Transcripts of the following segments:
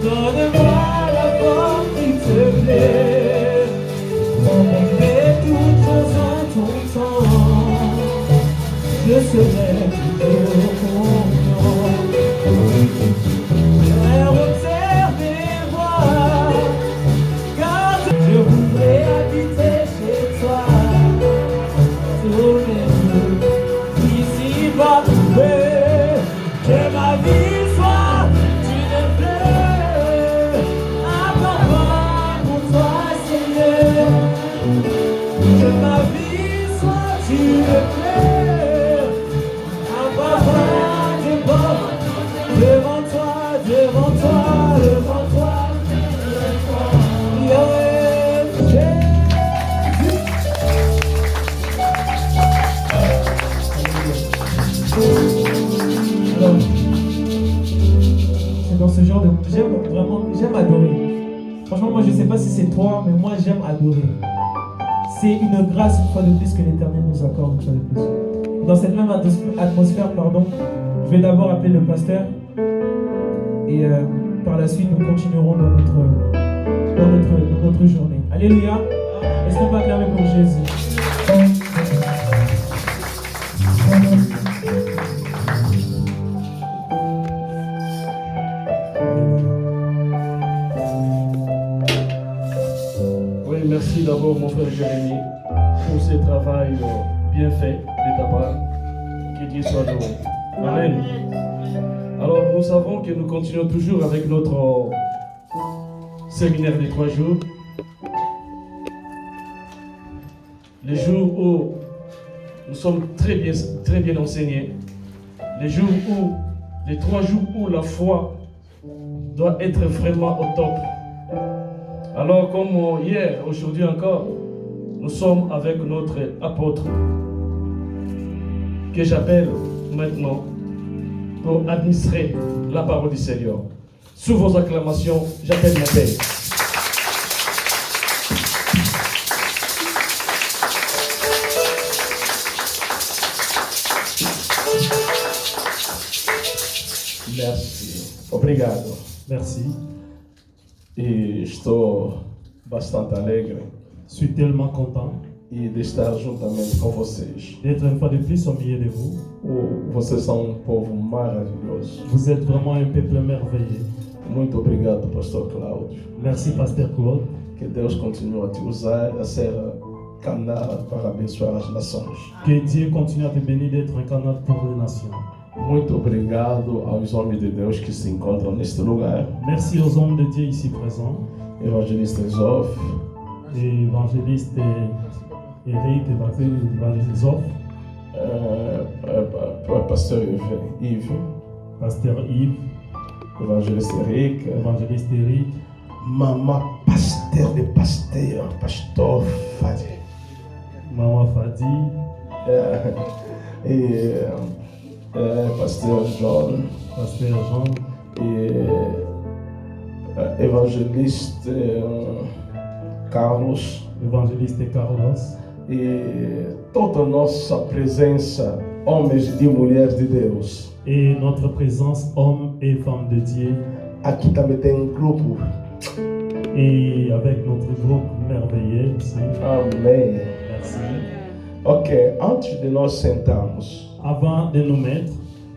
Donne-moi la forme qui te plaît. Fais toutes choses en ton temps. Je serai toujours confiant. Faire observer, voir. Car je voudrais habiter chez toi. Tous les jours, ici-bas, que ma vie soit une fleur. Un parfum pour toi, Seigneur. Que ma vie soit une fleur. Un parfum de bon. Devant toi, devant toi, devant toi. Yeah, Jésus. Alors, c'est dans ce genre de... J'aime adorer. Franchement, moi je sais pas si c'est toi, mais moi j'aime adorer. C'est une grâce une fois de plus que l'Éternel nous accorde une fois de plus. Dans cette même atmosphère, je vais d'abord appeler le pasteur et par la suite nous continuerons dans notre journée. Alléluia. Est-ce qu'on peut acclamer pour Jésus? Oui, merci d'abord mon frère Jérémy pour ce travail bien fait de ta part. Que Dieu soit loué. Amen. Alors nous savons que nous continuons toujours avec notre séminaire de 3 jours. Les jours où nous sommes très bien enseignés. Les 3 jours où la foi doit être vraiment au top. Alors comme hier, aujourd'hui encore, nous sommes avec notre apôtre que j'appelle maintenant pour administrer la parole du Seigneur. Sous vos acclamations, j'appelle mon Père. Merci. Obrigado. Merci. E estou bastante alegre Je suis tellement content de estar juntamente com vocês. d'être une fois de plus au milieu de vous. Vocês são um povo maravilhoso. Vous êtes vraiment un peuple merveilleux. Muito obrigado, pastor Cláudio. Merci, Pasteur Claude. Que Deus continue a te usar, a ser canal para abençoar as nações. Que Dieu continue à te bénir d'être un canal pour les nations. Muito obrigado aos homens de Deus que se encontram neste lugar. Merci aux hommes de Dieu ici présents. Evangelista Zoff, Évangéliste Eric, évangéliste Zoff, pastor Yves, Pasteur Yves, evangelista Eric, évangéliste Eric, mamã pasteur de pasteur, pastor Fadi. Maman Fadi, Pasteur John, Pasteur Jean, evangelista Carlos, évangéliste Carlos, e toda a nossa presença, homens e mulheres de Deus. et notre présence, hommes et femmes de Dieu, Aqui também tem um grupo. et avec notre groupe merveilleux ici. Amém. Merci. Ok, antes de nós sentarmos Avant de nous mettre,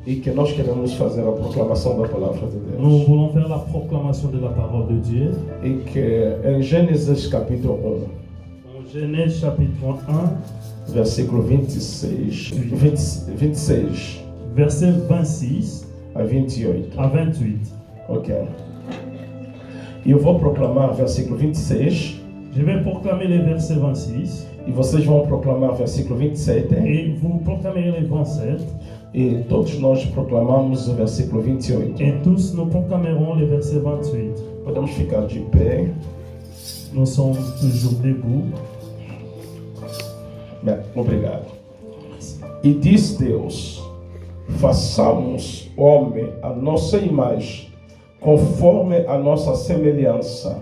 e que nós queremos fazer a proclamação da palavra de nous Deus. voulons faire la proclamation de la parole de Dieu. E que em Gênesis capítulo 1, En Genèse chapitre 1, versículo 26 verset 26 a 28. à 28. Ok. E eu vou proclamar versículo 26 Je vais proclamer les versets 26 e vocês vão proclamar versículo 27 et vous proclamerez les 27 e todos nós proclamamos o versículo 28. et tous nous proclamerons les versets 28. Podemos ficar de pé. Nous sommes toujours debout. Bem, obrigado. E diz Deus: façamos homem a nossa imagem, conforme a nossa semelhança.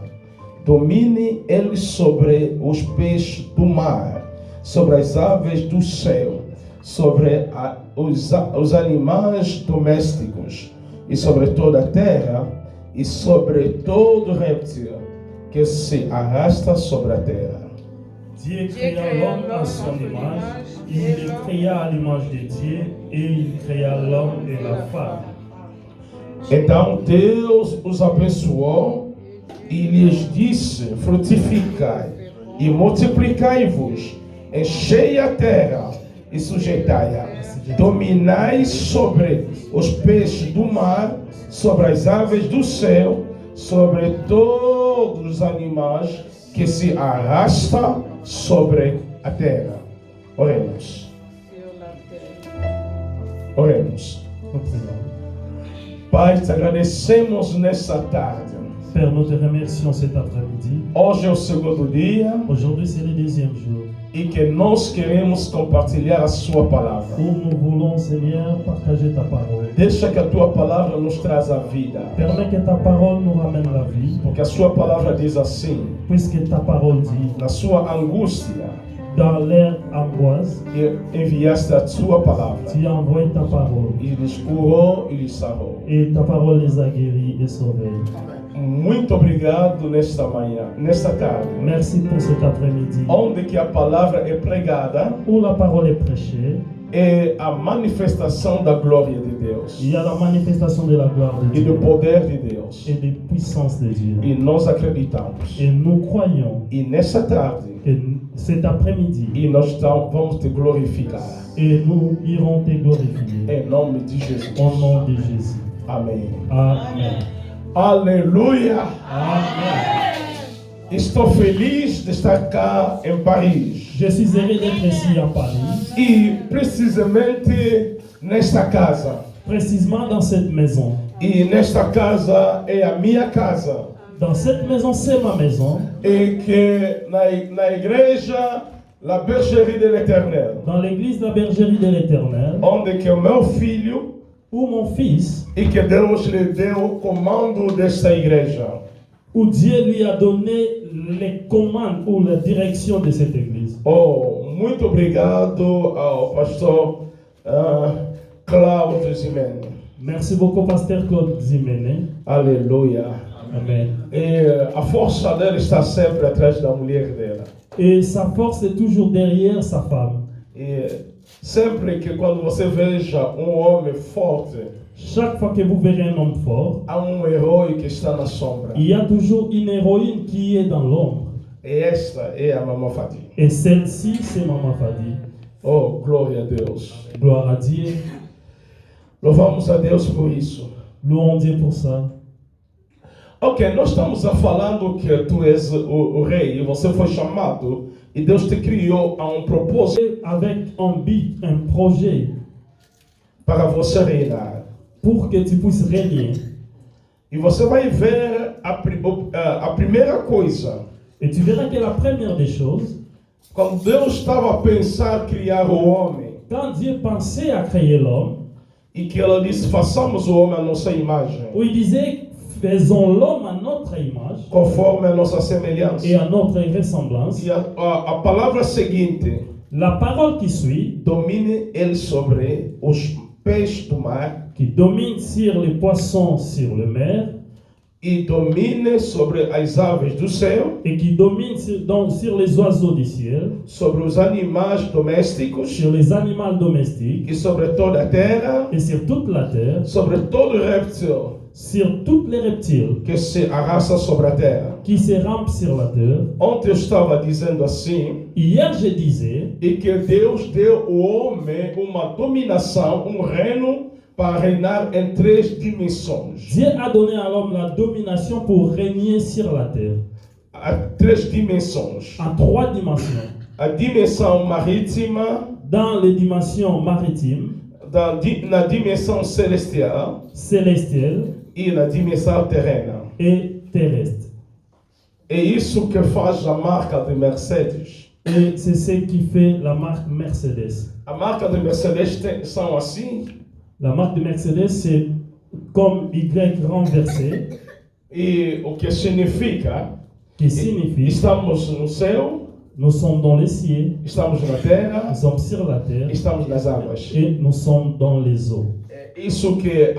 Domine ele sobre os peixes do mar, sobre as aves do céu, sobre os animais domésticos e sobre toda a terra e sobre todo réptil que se arrasta sobre a terra. Dieu créa l'homme à son image, il le créa à l'image de Dieu et il créa l'homme et la femme. Então Deus os abençoou e lhes disse: frutificai e multiplicai-vos, enchei a terra e sujeitai-a, dominai sobre os peixes do mar, sobre as aves do céu, sobre todos os animais que se arrastam sobre a terra. Oremos. Oremos. Pai, te agradecemos nesta tarde. Père, nous te remercions cet après-midi. Hoje é o segundo dia Aujourd'hui, c'est le deuxième jour e que nós queremos compartilhar a sua palavra. où nous voulons, Seigneur, partager ta parole. Deixa que a tua palavra nos traz a vida, Permets que ta parole nous ramène la vie, porque a sua palavra diz assim: puisque ta parole dit, na sua angústia dans l'air angoisse, enviaste a tua palavra tu as envoyé ta parole e lhes curou e lhes sarou. et ta parole les a guéris et sauvés. Muito obrigado nesta manhã, nesta tarde, Merci pour cet après-midi onde que a palavra é pregada, où la parole est prêchée. é a manifestação da glória de Deus Il y a la manifestation de la gloire de e do Dieu poder de Deus. et des puissances de Dieu. E nós acreditamos. Et nous croyons E nessa tarde, que cet après-midi, e nós vamos te glorificar. et nous irons te glorifier Em nome de Jesus. au nom de Jésus. Amém. Amen. Aleluia! Amen. Estou feliz de estar cá em Paris. Je suis heureux d'être ici à Paris, E precisamente nesta casa. précisément dans cette maison. E nesta casa é a minha casa. Dans cette maison, c'est ma maison. E que na igreja, la bergerie de l'Éternel, Dans l'église de la bergerie de l'Éternel, onde que o meu filho où mon fils, e que Deus lhe deu o comando desta igreja. où Dieu lui a donné les commandes ou la direction de cette église. Oh, muito obrigado ao pastor Cláudio Zimene. Merci beaucoup, pasteur Claude Zimene. Aleluia. Amen. E a força dela está sempre atrás da mulher dela. Et sa force est toujours derrière sa femme. E sempre que quando você veja homem forte, Chaque fois que vous verrez un homme fort, há herói que está na sombra. il y a toujours une héroïne qui est dans l'ombre. E esta é a Mamãe Fadi. Et celle-ci, c'est Maman Fadi. Oh, glória a Deus. Gloire à Dieu. Louvamos a Deus por isso. Louons Dieu pour ça. Ok, nós estamos falando que tu és o rei e você foi chamado e Deus te criou a propósito Avec un but, un projet, para você reinar. pour que tu puisses régner. E você vai ver a primeira coisa. Et tu verras que la première des choses, Quando Deus estava a pensar criar o homem, quand Dieu pensait à créer l'homme, e que ela disse, façamos o homem à nossa imagem, où il disait, faisons l'homme à notre image conforme a nossa semelhança. et à notre ressemblance, E a palavra seguinte, la parole qui suit, domine ele sobre os peixes do mar qui domine sur les poissons sur le mer, e domine sobre as aves do céu, et qui domine sur les oiseaux du ciel, sobre os animais domésticos sur les animaux domestiques e sobre toda a terra, et sur toute la terre, sobre todo reptil sur tous les reptiles que se arrasta sobre a terra. qui se rampent sur la terre. Ontem eu estava dizendo assim, Hier, je disais, e que Deus deu ao homem uma dominação, reino para reinar em 3 dimensões. Dieu a donné à l'homme la domination pour régner sur la terre, Há 3 dimensões. en 3 dimensions. A dimensão marítima, Dans les dimensions maritimes, na dimensão celestial célestielles e na dimensão terrena. et terrestres. É isso que faz a marca de Mercedes. Et c'est ce qui fait la marque Mercedes. A marca de Mercedes são assim, La marque de Mercedes, c'est comme Y renversé, e o que significa, qui signifie estamos no céu, nous sommes dans les cieux, estamos na terra, nous sommes sur la terre estamos nas águas. et nous sommes dans les eaux. É isso que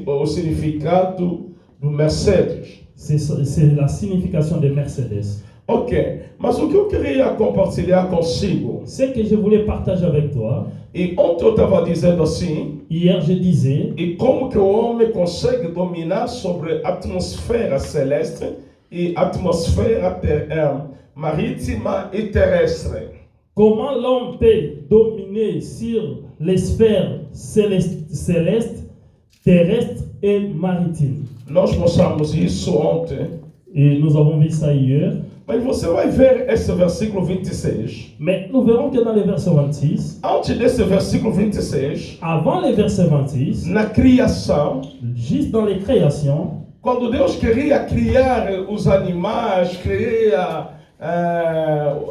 o significado do Mercedes. C'est la signification de Mercedes. Ok, mas o que eu queria compartilhar consigo, Ce que je voulais partager avec toi, e ontem eu estava dizendo assim, hier je disais, e como que o homem consegue dominar sobre a atmosfera celeste e a atmosfera marítima e terrestre. comment l'homme peut dominer sur les sphères célestes, terrestres et maritimes. Nós mostramos isso ontem, Et nous avons vu ça hier. mas você vai ver esse versículo 26. Mais nous verrons que dans le verset 26, Antes desse versículo 26, avant le verset 26, na criação, juste dans les créations, quando Deus queria criar os animais, queria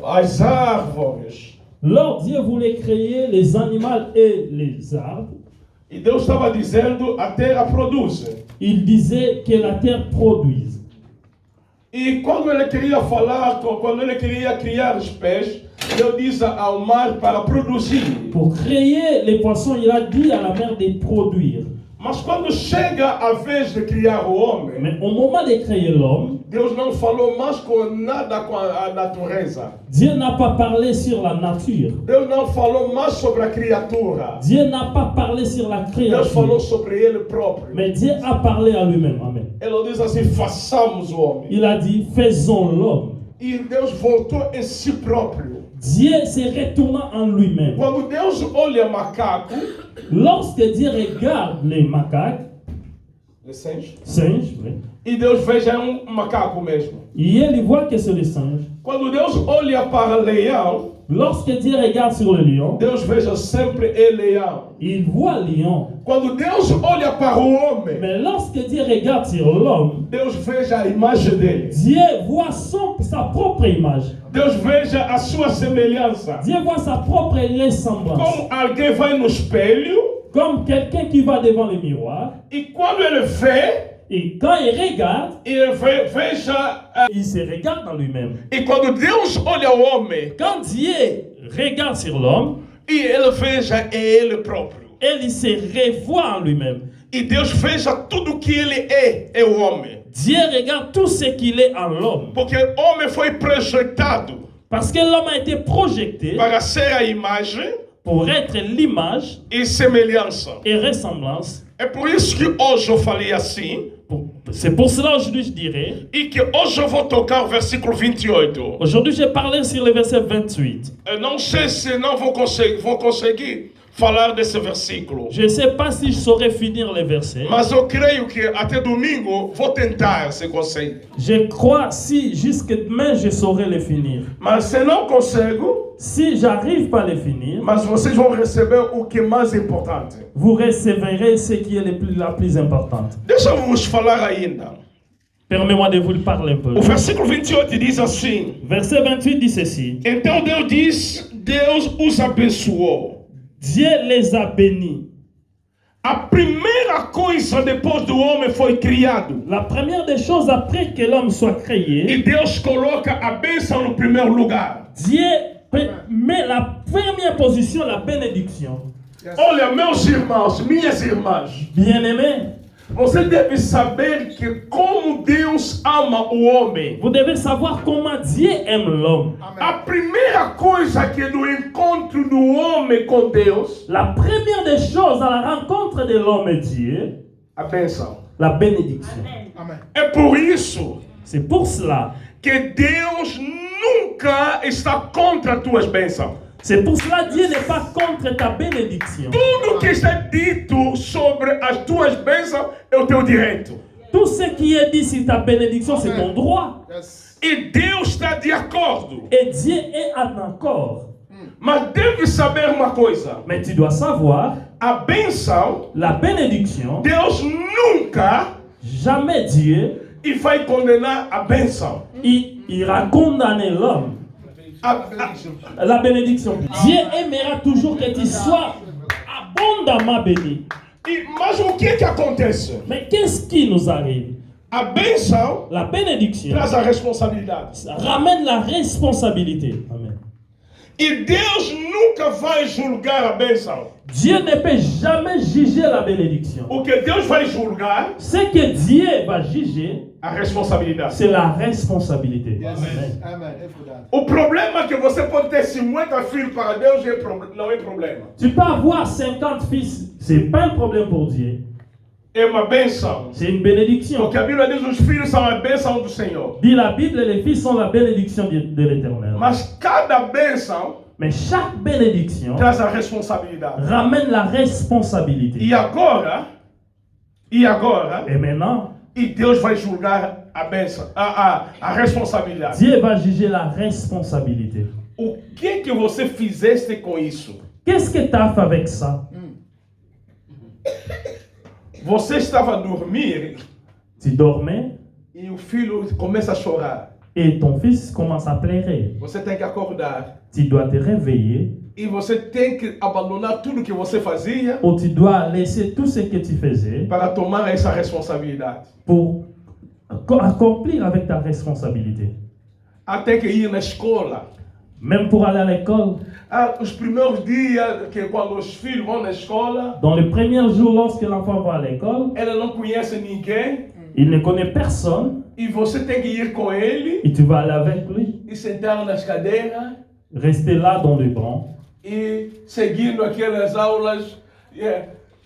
as árvores, lors Dieu voulait créer les animaux et les arbres, e Deus estava dizendo, a terra produz. il disait que la terre produise. E quando ele queria falar, quando ele queria criar os peixes, Deus diz ao mar para produzir. Pour créer les poissons, il a dit à la mer de produire. Mas quando chega a vez de criar o homem, Mais au moment de créer l'homme, Deus não falou mais com nada com a natureza. Dieu n'a pas parlé sur la nature. Deus não falou mais sobre a criatura. Dieu n'a pas parlé sur la Deus falou créature. sobre ele próprio. Mais Dieu a parlé à lui-même. Amen. Ele diz assim, façamos o homem. Il a dit, faisons l'homme. E Deus voltou em si próprio. Dieu se retourna en lui-même. Quando Deus olha macaco, Lorsque Dieu regarde les macaques, singes, oui, e Deus veja macaco mesmo. et il voit que c'est les singes. Quando Deus olha para leão, Lorsque Dieu regarde sur le lion, Deus veja sempre leão. il voit le lion. Quando Deus olha para o homem, Mais lorsque Dieu regarde sur l'homme, Deus veja a imagem dele. Dieu voit sa propre image. Deus veja a sua semelhança. Dieu voit sa propre ressemblance. Como alguém vai no espelho Comme quelqu'un qui va devant le miroir, e quando ele vê, et quand il regarde, veja. il se regarde en lui-même. E quando Deus olha o homem, Quand Dieu regarde sur l'homme, e ele veja ele próprio. il se revoit en lui-même. E Deus veja tudo que ele é o homem. Dieu regarde tout ce qu'il est en l'homme. Porque o homem foi projetado Parce que l'homme a été projeté para ser a imagem pour être l'image e semelhança. et ressemblance. É por isso que hoje eu falei assim, C'est pour cela aujourd'hui je dirais, e que hoje eu vou tocar o versículo 28. aujourd'hui j'ai parlé sur le verset 28. Eu não sei se não vou conseguir falar desse versículo. Je ne sais pas si je saurais finir les versets. Mas eu creio que até domingo vou tentar, se consegue. Je crois si jusque demain je saurais les finir. Mas se não consigo, Si j'arrive pas à les finir, mas vocês vão receber o que é mais importante. vous recevrez ce qui est la plus importante. Deixa eu vos falar ainda. Permettez-moi de vous le parler un peu. O versículo 28 diz assim: Verset 28 dit ceci. Então Deus diz, Deus os abençoou. Dieu les a bénis. A primeira coisa depois do homem foi criado. La première des choses après que l'homme soit créé, E Deus coloca a bênção no primeiro lugar. Dieu met la première position, la bénédiction. Olha, meus irmãos, minhas irmãs, Bien-aimés, você deve saber que como Deus ama o homem. vous devez savoir comment Dieu aime l'homme. A primeira coisa que do encontro do homem com Deus, La première des choses à la rencontre de l'homme et Dieu, a bênção. la bénédiction. É por isso C'est pour cela. que Deus nunca está contra tuas bênçãos. C'est pour cela Dieu n'est pas contre ta bénédiction. Tudo que está dito sobre as tuas bênçãos é o teu direito. Tout ce qui est dit sur ta bénédiction, c'est ton droit. E Deus está de acordo. Et Dieu est en accord. Mas deve saber uma coisa. Mais tu dois savoir, A bênção, la bénédiction, Deus nunca jamais Dieu vai condenar a bênção. il ira condamner l'homme. La bénédiction. Dieu aimera toujours que tu sois abondamment béni. Mas o que acontece? Mais qu'est-ce qui nous arrive? A bênção La bénédiction traz a responsabilidade. ramène la responsabilité. Amen. E Deus nunca vai julgar a bênção. Dieu ne peut jamais juger la bénédiction. O que Deus vai julgar Ce que Dieu va juger, a responsabilidade. c'est la responsabilité. Yes. Amen. Amen. É verdade. O problema é que você pode ter 50 filhos para Deus não é problema. Tu peux avoir 50 fils, c'est pas un problème pour Dieu. É uma bênção. C'est une bénédiction. Porque a Bíblia diz que os filhos são a bênção do Senhor. Dit la Bible, les fils sont la bénédiction de l'Éternel. Mas cada bênção Mais chaque bénédiction traz a responsabilidade. ramène la responsabilité. E agora, Et maintenant, e Deus vai julgar a bênção, a responsabilidade. Dieu va juger la responsabilité. O que você fizeste com isso? Qu'est-ce que tu as fait avec ça? Você estava a dormir Tu dormais e o filho começa a chorar. et ton fils commence à pleurer. Você tem que acordar. Tu dois te réveiller E você tem que abandonar tudo que você fazia ou tu dois laisser tout ce que tu faisais para tomar essa responsabilidade. pour accomplir avec ta responsabilité. Até que ir na escola. Même pour aller à l'école, Os primeiros dias, que quando os filhos vão na escola, dans les premiers jours lorsque l'enfant va à l'école, ela não conhece ninguém il ne connaît personne e você tem que ir com ele et tu vas aller avec lui, e sentar nas cadeiras rester là dans le banc e seguindo aquelas aulas.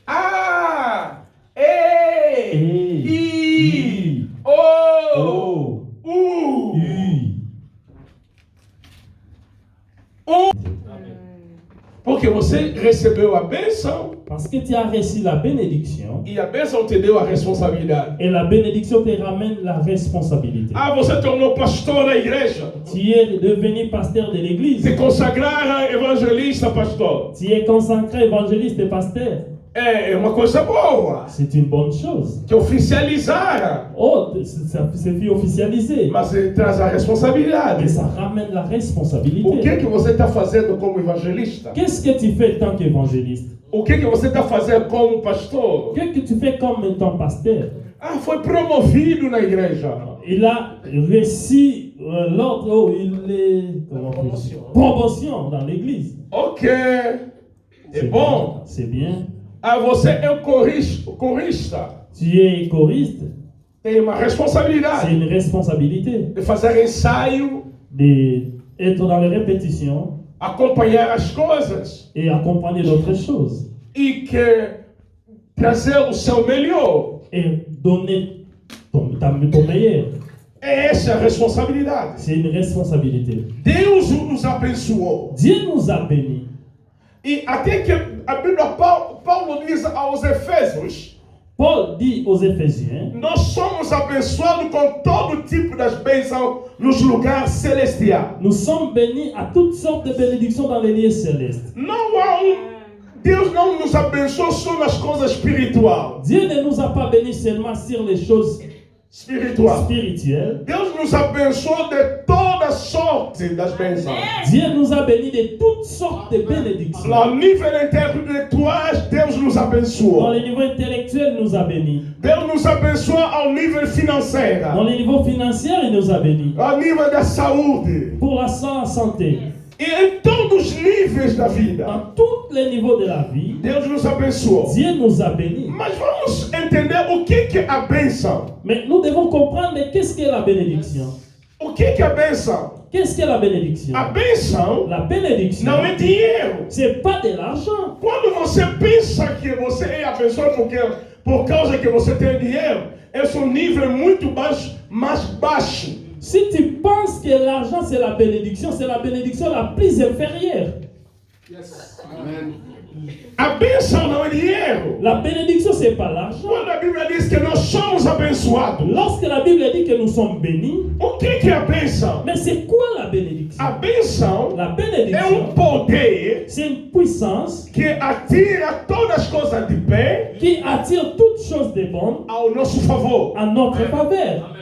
Ah! Ei! I! Oh! Oh! U! Porque você recebeu a bênção Parce que tu as reçu la bénédiction e a bênção te deu a responsabilidade. et la bénédiction te ramène la responsabilité. Ah, você tornou pastor da igreja. Tu es devenu pasteur de Se l'église. consagrar a evangelista, pastor. Tu es consacré évangéliste et pasteur. É uma coisa boa. C'est une bonne chose. Que oficializar. Oh, ça se fait officialiser. Mas ele traz a Mais responsabilidade. ça ramène la O responsabilité. que você está fazendo como evangelista? Qu'est-ce que tu fais tant qu'évangéliste? O que você está fazendo como pastor? Qu'est-ce que tu fais comme étant pasteur? Ah, foi promovido na igreja. Il a reçu l'ordre, oh, il est promotion dans l'église. Ok. É bom. C'est bien. Ah, você é um corista. Tu es choriste, Tem uma c'est responsabilidade une responsabilité de fazer ensaio, d'être dans les répétitions acompanhar as coisas et accompagner d'autres choses e que trazer o seu melhor. et donner ton meilleur. Essa é a responsabilidade. C'est une responsabilité. Deus nos abençoou. Dieu nous a bénis. E até que a Bíblia, Paulo diz aos Efésios, Paul dit aux Éphésiens, nós somos abençoados com todo tipo das bênçãos nos lugares celestiais. nous sommes bénis à toutes sortes de bénédictions dans les lieux célestes. Não há Deus não nos abençoa só nas coisas espirituais. Dieu ne nous a pas bénis seulement sur les choses spirituelles. Deus nos abençoa de toda sorte das bênçãos. Dieu nous a bénis de toutes sortes de bénédictions. Ao nível intelectual, Deus nos Dans abençoa. le niveau intellectuel, il nous a bénis. Deus nos abençoa ao nível financeiro, Dans le niveau financier, il nous a bénis. ao nível da saúde. Pour la santé. E em todos os níveis da vida, Dans tous les niveaux de la vie, Deus nos abençoa. Dieu nous a bénis. Mas vamos entender o que é a bênção. Mais nous devons comprendre qu'est-ce qu'est la bénédiction. O que é a bênção? Qu'est-ce qu'est la bénédiction? A bênção La bénédiction, não é dinheiro. c'est pas de l'argent. Quando você pensa que você é abençoado por causa que você tem dinheiro, esse é um nível muito baixo, mais baixo. Si tu penses que l'argent c'est la bénédiction la plus inférieure. Yes. Amen. A bênção não é dinheiro. La bénédiction c'est pas l'argent. Quando a Bíblia diz que nós somos abençoados, Lorsque la Bible dit que nous sommes bénis, o que é a bênção? mais c'est quoi la bénédiction? A bênção La é bénédiction, poder c'est une puissance que atira todas as coisas de bem qui attire toutes choses de bon ao nosso favor. à notre faveur.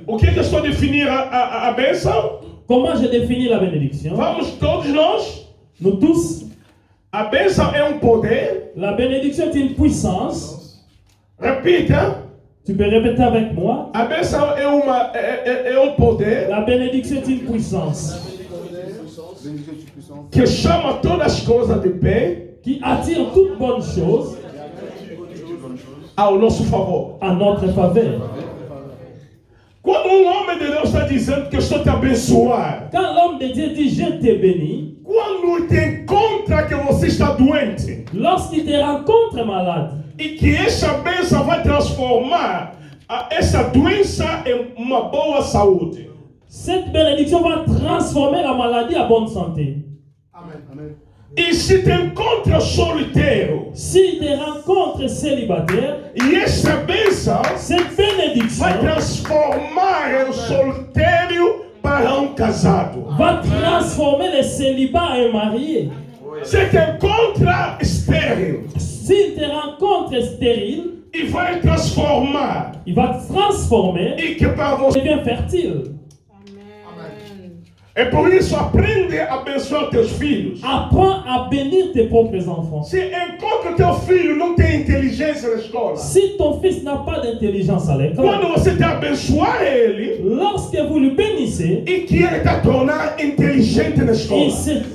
O que eu estou definindo a bênção? Comment je définis la bénédiction? Vamos todos nós. Nous tous, A bênção é poder. la bénédiction est une puissance. Repita. Tu peux répéter avec moi. A bênção é poder La bénédiction est une puissance. Bendição que chama todas as coisas de bem qui attire toute bonne chose ao nosso favor. à notre faveur. Quando homem de Deus está dizendo que eu estou te abençoar, Quand l'homme de Dieu dit je te bénis, quando te encontra que você está doente lorsqu'il te rencontre malade, e que essa bênção vai transformar essa doença em uma boa saúde. cette bénédiction va transformer la maladie en bonne santé. Amen. Amen. E se te encontra solteiro, S'il te rencontre célibataire, e essa bênção cette bénédiction vai transformar o solteiro para casado. va transformer le célibat en marié. Se te encontra estéril, S'il te rencontre stérile, e vai transformar, il va transformer e que para et você. devient fertile. É por isso, aprende a abençoar teus filhos. Apprends à bénir tes propres enfants. Se encontra teu filho não tem inteligência na escola, Si ton fils n'a pas d'intelligence à l'école, quando você te abençoar ele, lorsque vous le bénissez, e que ele te tornar inteligente na escola,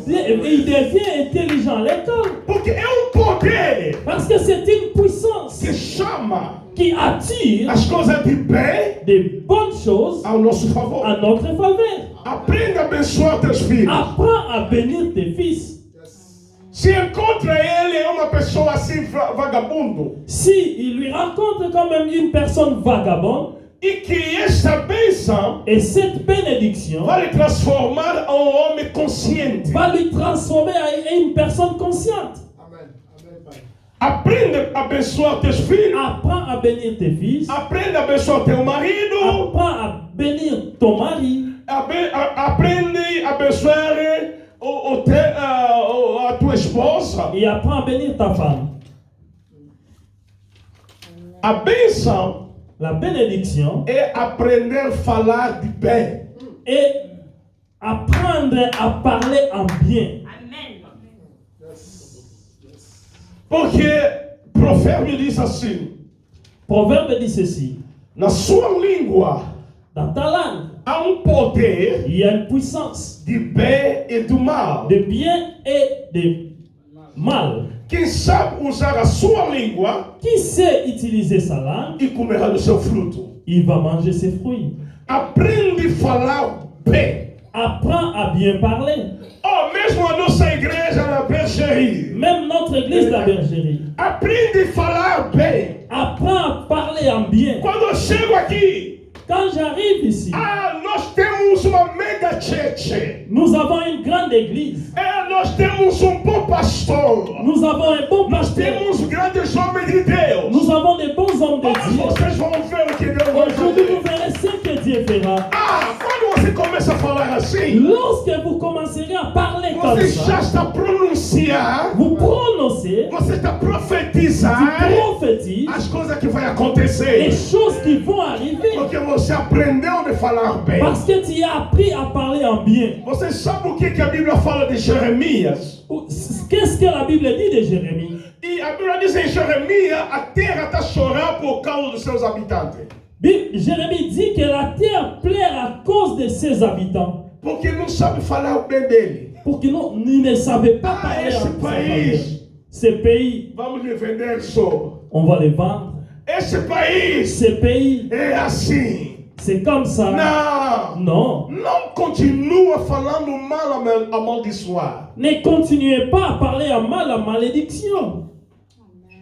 il devient intelligent à l'école. porque é poder Parce que c'est une puissance que chama qui attire as coisas de bem des bonnes choses ao nosso favor. à notre faveur. Aprenda a abençoar teus filhos. Apprends à bénir tes fils. Se encontra ele é uma pessoa assim vagabundo, Si il lui rencontre quand même une personne vagabonde, e que essa bênção et cette bénédiction vai lhe transformar em um homem consciente. va lui transformer en une personne consciente. Amen. Amen. Pai. Aprenda a abençoar teus filhos. Apprends à bénir tes fils. Aprenda a abençoar teu marido. Apprends à bénir ton mari. Aprende a abençoar a tua esposa. Et apprends à bénir ta femme. A bênção La bénédiction é aprender a falar de bem. est apprendre à parler en bien. Porque provérbio diz assim: Proverbe dit ceci. na sua língua Dans ta langue, há poder il y a une puissance de bem e do mal. de bien et de mal. Quem sabe usar a sua língua Qui sait utiliser sa langue, e comerá do seu fruto. il va manger ses fruits. Aprende a falar bem. Apprends à bien parler. Oh, mesmo a nossa igreja na bergeria. Même notre église, la bergerie. Aprende a falar bem. Apprends à parler en bien. Quando eu chego aqui, Quand j'arrive ici, nós temos uma mega church. nous avons une grande église. Nós temos bom pastor. Nous avons un bon Nós pasteur. temos grandes homens de Deus. Nous avons des bons hommes de Mas Dieu. vocês vão ver o que Deus vai Aujourd'hui, vous fazer. verrez ce que Dieu fera. Quando você começa a falar assim, Lorsque vous commencerez à parler comme você já ça, está a pronunciar, vous prononcez, você está a tu profetizar prophétises as coisas que vão les acontecer. choses qui vont arriver. Porque você aprendeu a falar bem. Parce que tu as appris à parler en bien. Você sabe o que a Bíblia fala de Jeremias? Qu'est-ce que la Bible dit de Jérémie? E a Bíblia diz em Jeremias, a terra está chorando por causa dos seus habitantes. Jérémie dit que la terre pleure à cause de ses habitants. Porque não sabe falar bem dele. Pour que nous ne savaient pas parler esse en sa país. faveur. Ces pays, Vamos lhe vender só. on va les vendre. Esse país Ces pays, é assim. c'est comme ça. Não. Non. Não continua falando mal amaldiçoar. Ne continuez pas à parler en mal, en malédiction.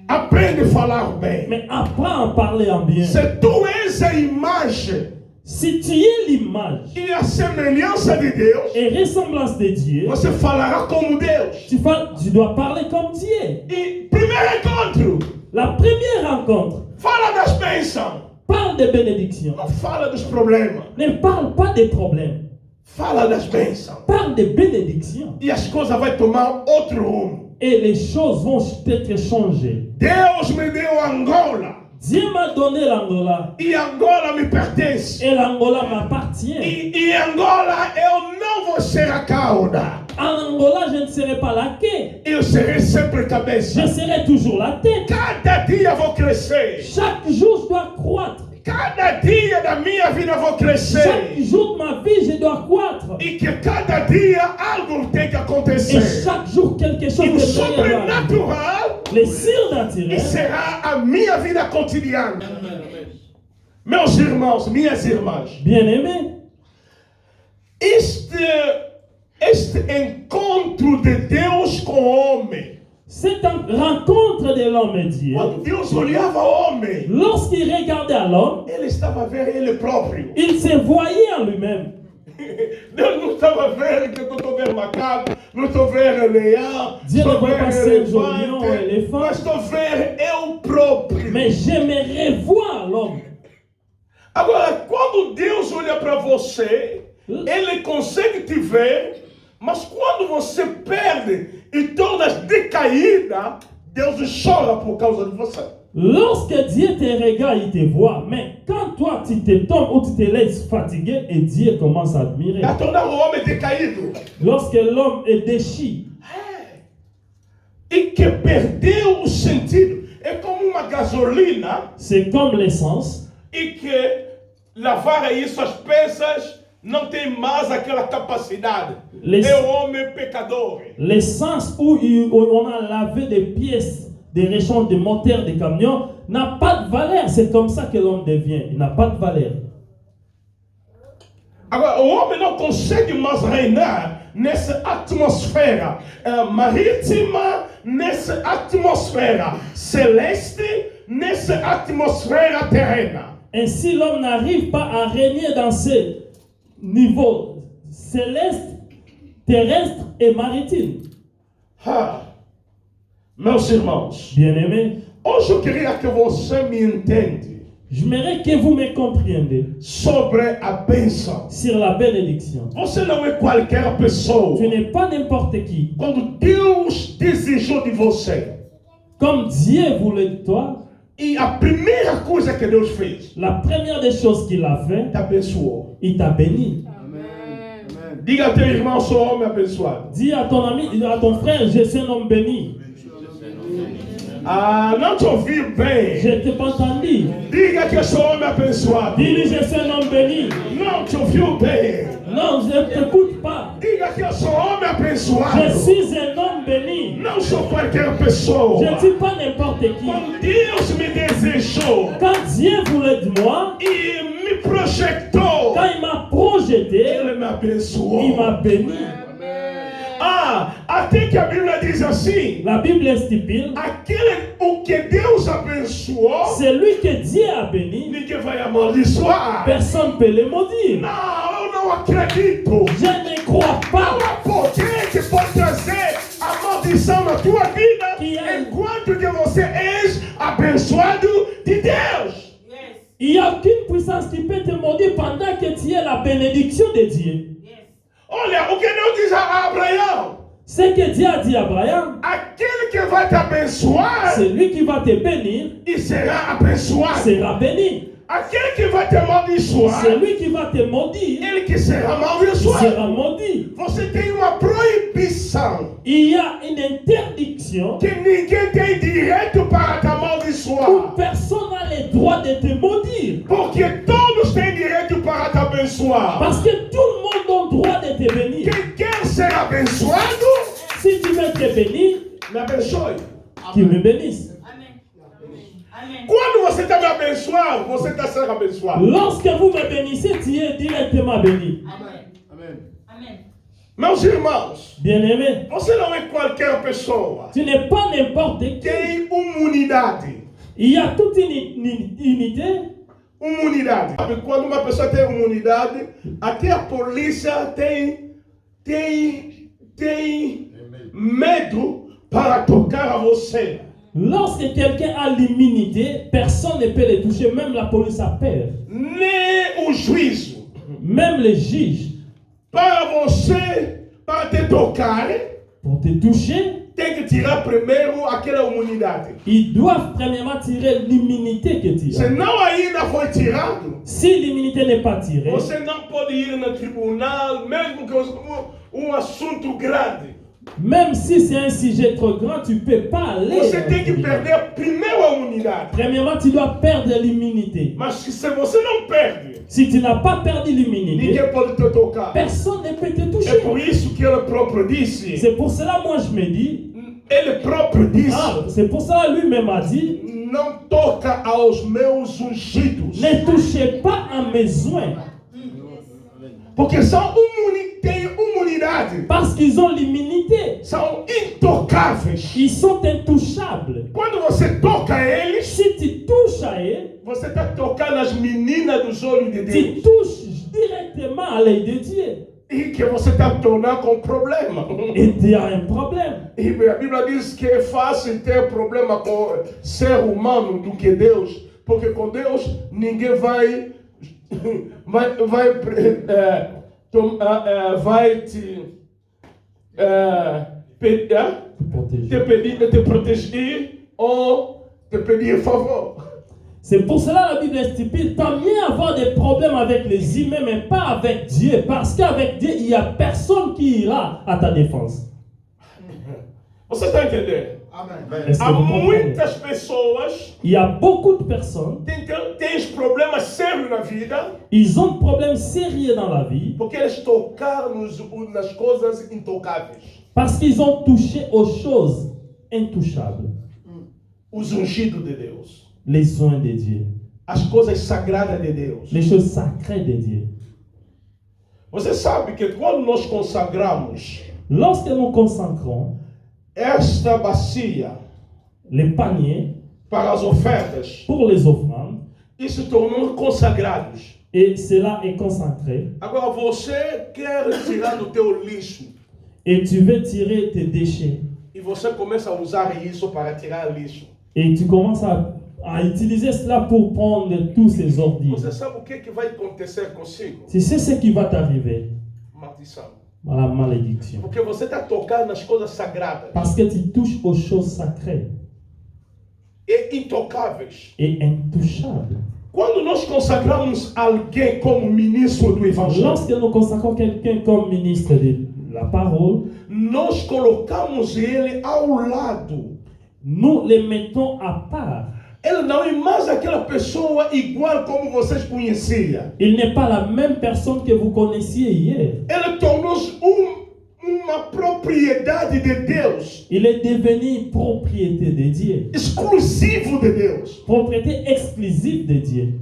Aprende a falar bem. Mais apprends à parler en bien. Se tu és a imagem Si tu es l'image e a semelhança de Deus, et ressemblance de Dieu, você falará como Deus. tu dois parler comme Dieu. E primeiro encontro, La première rencontre, fala das bênçãos. parle de bénédiction. Não fala dos problemas. Ne parle pas des problèmes. Fala das bênçãos. Parle de bénédiction. E as coisas vão tomar outro rumo. Et les choses vont être changées. Deus me deu Angola. Dieu m'a donné l'Angola. E Angola me pertence. Et l'Angola m'appartient. E Angola eu não vou ser a cauda. En Angola, je ne serai pas la quai. Eu serei sempre cabeça. Je serai toujours la tête. Cada dia vou crescer. Chaque jour, je dois croître. cada dia da minha vida eu vou crescer. Chaque jour de ma vie, je dois croître. E que cada dia algo tem que Et acontecer. chaque jour, quelque chose E o de merveilleux doit arriver. sobrenatural Les e surnaturels será a minha vida cotidiana. Meus irmãos, minhas irmãs, bien-aimés, este encontro de Deus com o homem, cette rencontre de l'homme et Dieu, quando Deus olhava o homem, lorsqu'il regardait à l'homme, ele estava a ver ele próprio. il se voyait en lui-même. Deus não estava vendo que eu estou vendo macaco, não estou vendo leão, Dieu estou ne voit pas vendo singe, lion, elefante, éléphant. mas estou vendo eu próprio. Mais j'aimerais voir l'homme. Agora, quando Deus olha para você, Ele consegue te ver, mas quando você perde e torna decaída, Deus chora por causa de você. Lorsque Dieu te regarde, il te voit. Mais quand toi, tu te tombes ou tu te laisses fatiguer, et Dieu commence à admirer. A tornar o homem decaído. Lorsque l'homme est déchi E que perdeu o sentido. É como uma gasolina c'est comme l'essence. e que lavar aí suas peças não tem mais aquela capacidade. É o homem pecador. L'essence où on a lavé des pièces, des réchanges de moteurs de camions, n'a pas de valeur. C'est comme ça que l'homme devient. Il n'a pas de valeur. Agora, o homem não consegue mais reinar nessa atmosfera marítima, nessa atmosfera celeste, nessa atmosfera terrena. Ainsi, l'homme n'arrive pas à régner dans ces niveaux célestes, terrestres et maritimes. Meus irmãos, Bien-aimés, hoje eu queria que você me entenda j'aimerais que vous me compreniez sobre a bênção. sur la bénédiction. Você não é qualquer pessoa. Tu n'es pas n'importe qui. Quando Deus desejou de você, Comme Dieu voulait de toi, e a primeira coisa que Deus fez, la première des choses qu'il a fait, te abençoou. il t'a béni. Diga a teu irmão, sou homem abençoado. Dis à ton ami, à ton frère, je suis un homme béni. Ah, não te ouvi bem. Je ne t'ai pas entendu. Diga que eu sou homem abençoado. Dis-lui, je suis un homme béni. Não te ouviu bem. Non, je ne t'écoute pas. Diga que eu sou homem abençoado. Je suis un homme béni. Não sou qualquer pessoa. Je ne suis pas n'importe qui. Quando Deus me desejou Quand Dieu voulait de moi, e me projetou, quand il m'a projeté, Ele me abençoou. il m'a béni. Até que a Bíblia diz assim: La Bible stipule, o que Deus abençoou, c'est lui que Dieu a béni. ninguém vai amaldiçoar. Personne ne peut le maudire. Não, eu não acredito. Je ne crois Não pas há poder que pode trazer a maldição na tua vida Que é- enquanto que você és abençoado de Deus. il n'y a aucune puissance qui peut te maudire pendant que tu es la bénédiction de Dieu. Olha, o que Deus diz a Abraão: Ce que Dieu a dit à Abraham, aquele que vai te abençoar c'est lui qui va te bénir, e será abençoado. sera béni. Aquele que vai te amaldiçoar, C'est lui qui va te maudire, ele que será il amaldiçoado. sera maudit. Você tem uma proibição Il y a une interdiction que ninguém tem direito para te où amaldiçoar. personne n'a le droit de te maudire. Porque todos têm direito para te abençoar. Parce que tout le monde a le droit de te bénir. Quem quer ser abençoado, Si tu veux te bénir, me abençoe. qu'il me bénisse. Quando você está me abençoando, você está sendo abençoado. Lorsque vous me bénissez, tu es directement béni. Meus irmãos, Bien-aimé, você não é qualquer pessoa. tu n'es pas n'importe qui. Tem uma unidade. Il y a toute une unité. Uma unidade. Sabe, quando uma pessoa tem uma unidade, até a polícia tem medo para tocar a você. Lorsque quelqu'un a l'immunité, personne ne peut le toucher, même la police a peur, Nem o juízo. même les juges. Para você, para te tocar, Pour te toucher, tem que tirar primeiro aquela imunidade. ils doivent premièrement tirer l'immunité que tu as. Se não ainda foi tirado, Si l'immunité n'est pas tirée, você não pode ir no tribunal, mesmo que assunto grande. même si c'est un sujet trop grand, tu ne peux pas aller. Você tem que perder primeiro a imunidade. Premièrement, tu dois perdre l'immunité. Mas se você não perde, Si tu n'as pas perdu l'immunité, ninguém pode te tocar. personne ne peut te É toucher. por isso que ele próprio disse, C'est pour cela, moi, je me dis, ele próprio disse, c'est pour cela, lui-même a dit, não toca aos meus ungidos. ne touchez pas à mes soins, Porque têm imunidade. parce qu'ils ont l'immunité. São intocáveis. Ils sont intouchables. Quando você toca eles, Si tu touches à eux, você está tocando as meninas dos olhos de tu Deus. touches directement à l'œil de Dieu. E que você está tornando com problema. Et tu as un problème. E a Bíblia diz que é fácil ter problema com ser humano do que Deus. Porque com Deus ninguém vai te proteger ou te pedir favor. C'est pour cela la Bible est stupide. Tant mieux avoir des problèmes avec les humains, mais pas avec Dieu. Parce qu'avec Dieu, il n'y a personne qui ira à ta défense. Você está entendendo? Amen. Est-ce que Há vous comprenez? muitas pessoas Il y a beaucoup de personnes, que têm problemas sérios na vida ils ont des problèmes sérieux dans la vie porque eles tocaram nas coisas intocáveis. parce qu'ils ont touché aux choses intouchables. Os ungidos de Deus. Les soins de Dieu, As coisas sagradas de Deus. les choses sacrées de Dieu. Você sabe que quando nós consagramos Lorsque nous consacrons esta bacia les paniers para as ofertas pour les offrandes, e se tornam consagrados. et cela est consacré, Agora você quer tirar do teu lixo et tu veux tirer tes déchets, e você começa a usar isso para tirar lixo. et tu commences à utiliser cela pour prendre tous ces ordures. Você sabe o que vai acontecer consigo? Tu sais ce qui va t'arriver, Maldição. la malédiction. Porque você está tocando nas coisas sagradas Parce que tu touches aux choses sacrées e intocáveis. et intouchables. Quando nós consagramos alguém como ministro do Evangelho, Lorsque nous consacrons quelqu'un comme ministre de la parole, nós colocamos ele ao lado. nous les mettons à part. Ele não é mais aquela pessoa igual como vocês conheciam. Il n'est pas la même personne que vous connaissiez hier. Ele tornou-se uma propriedade de Deus, Il est devenu propriété de Dieu, exclusivo de Deus. propriété exclusive de Dieu.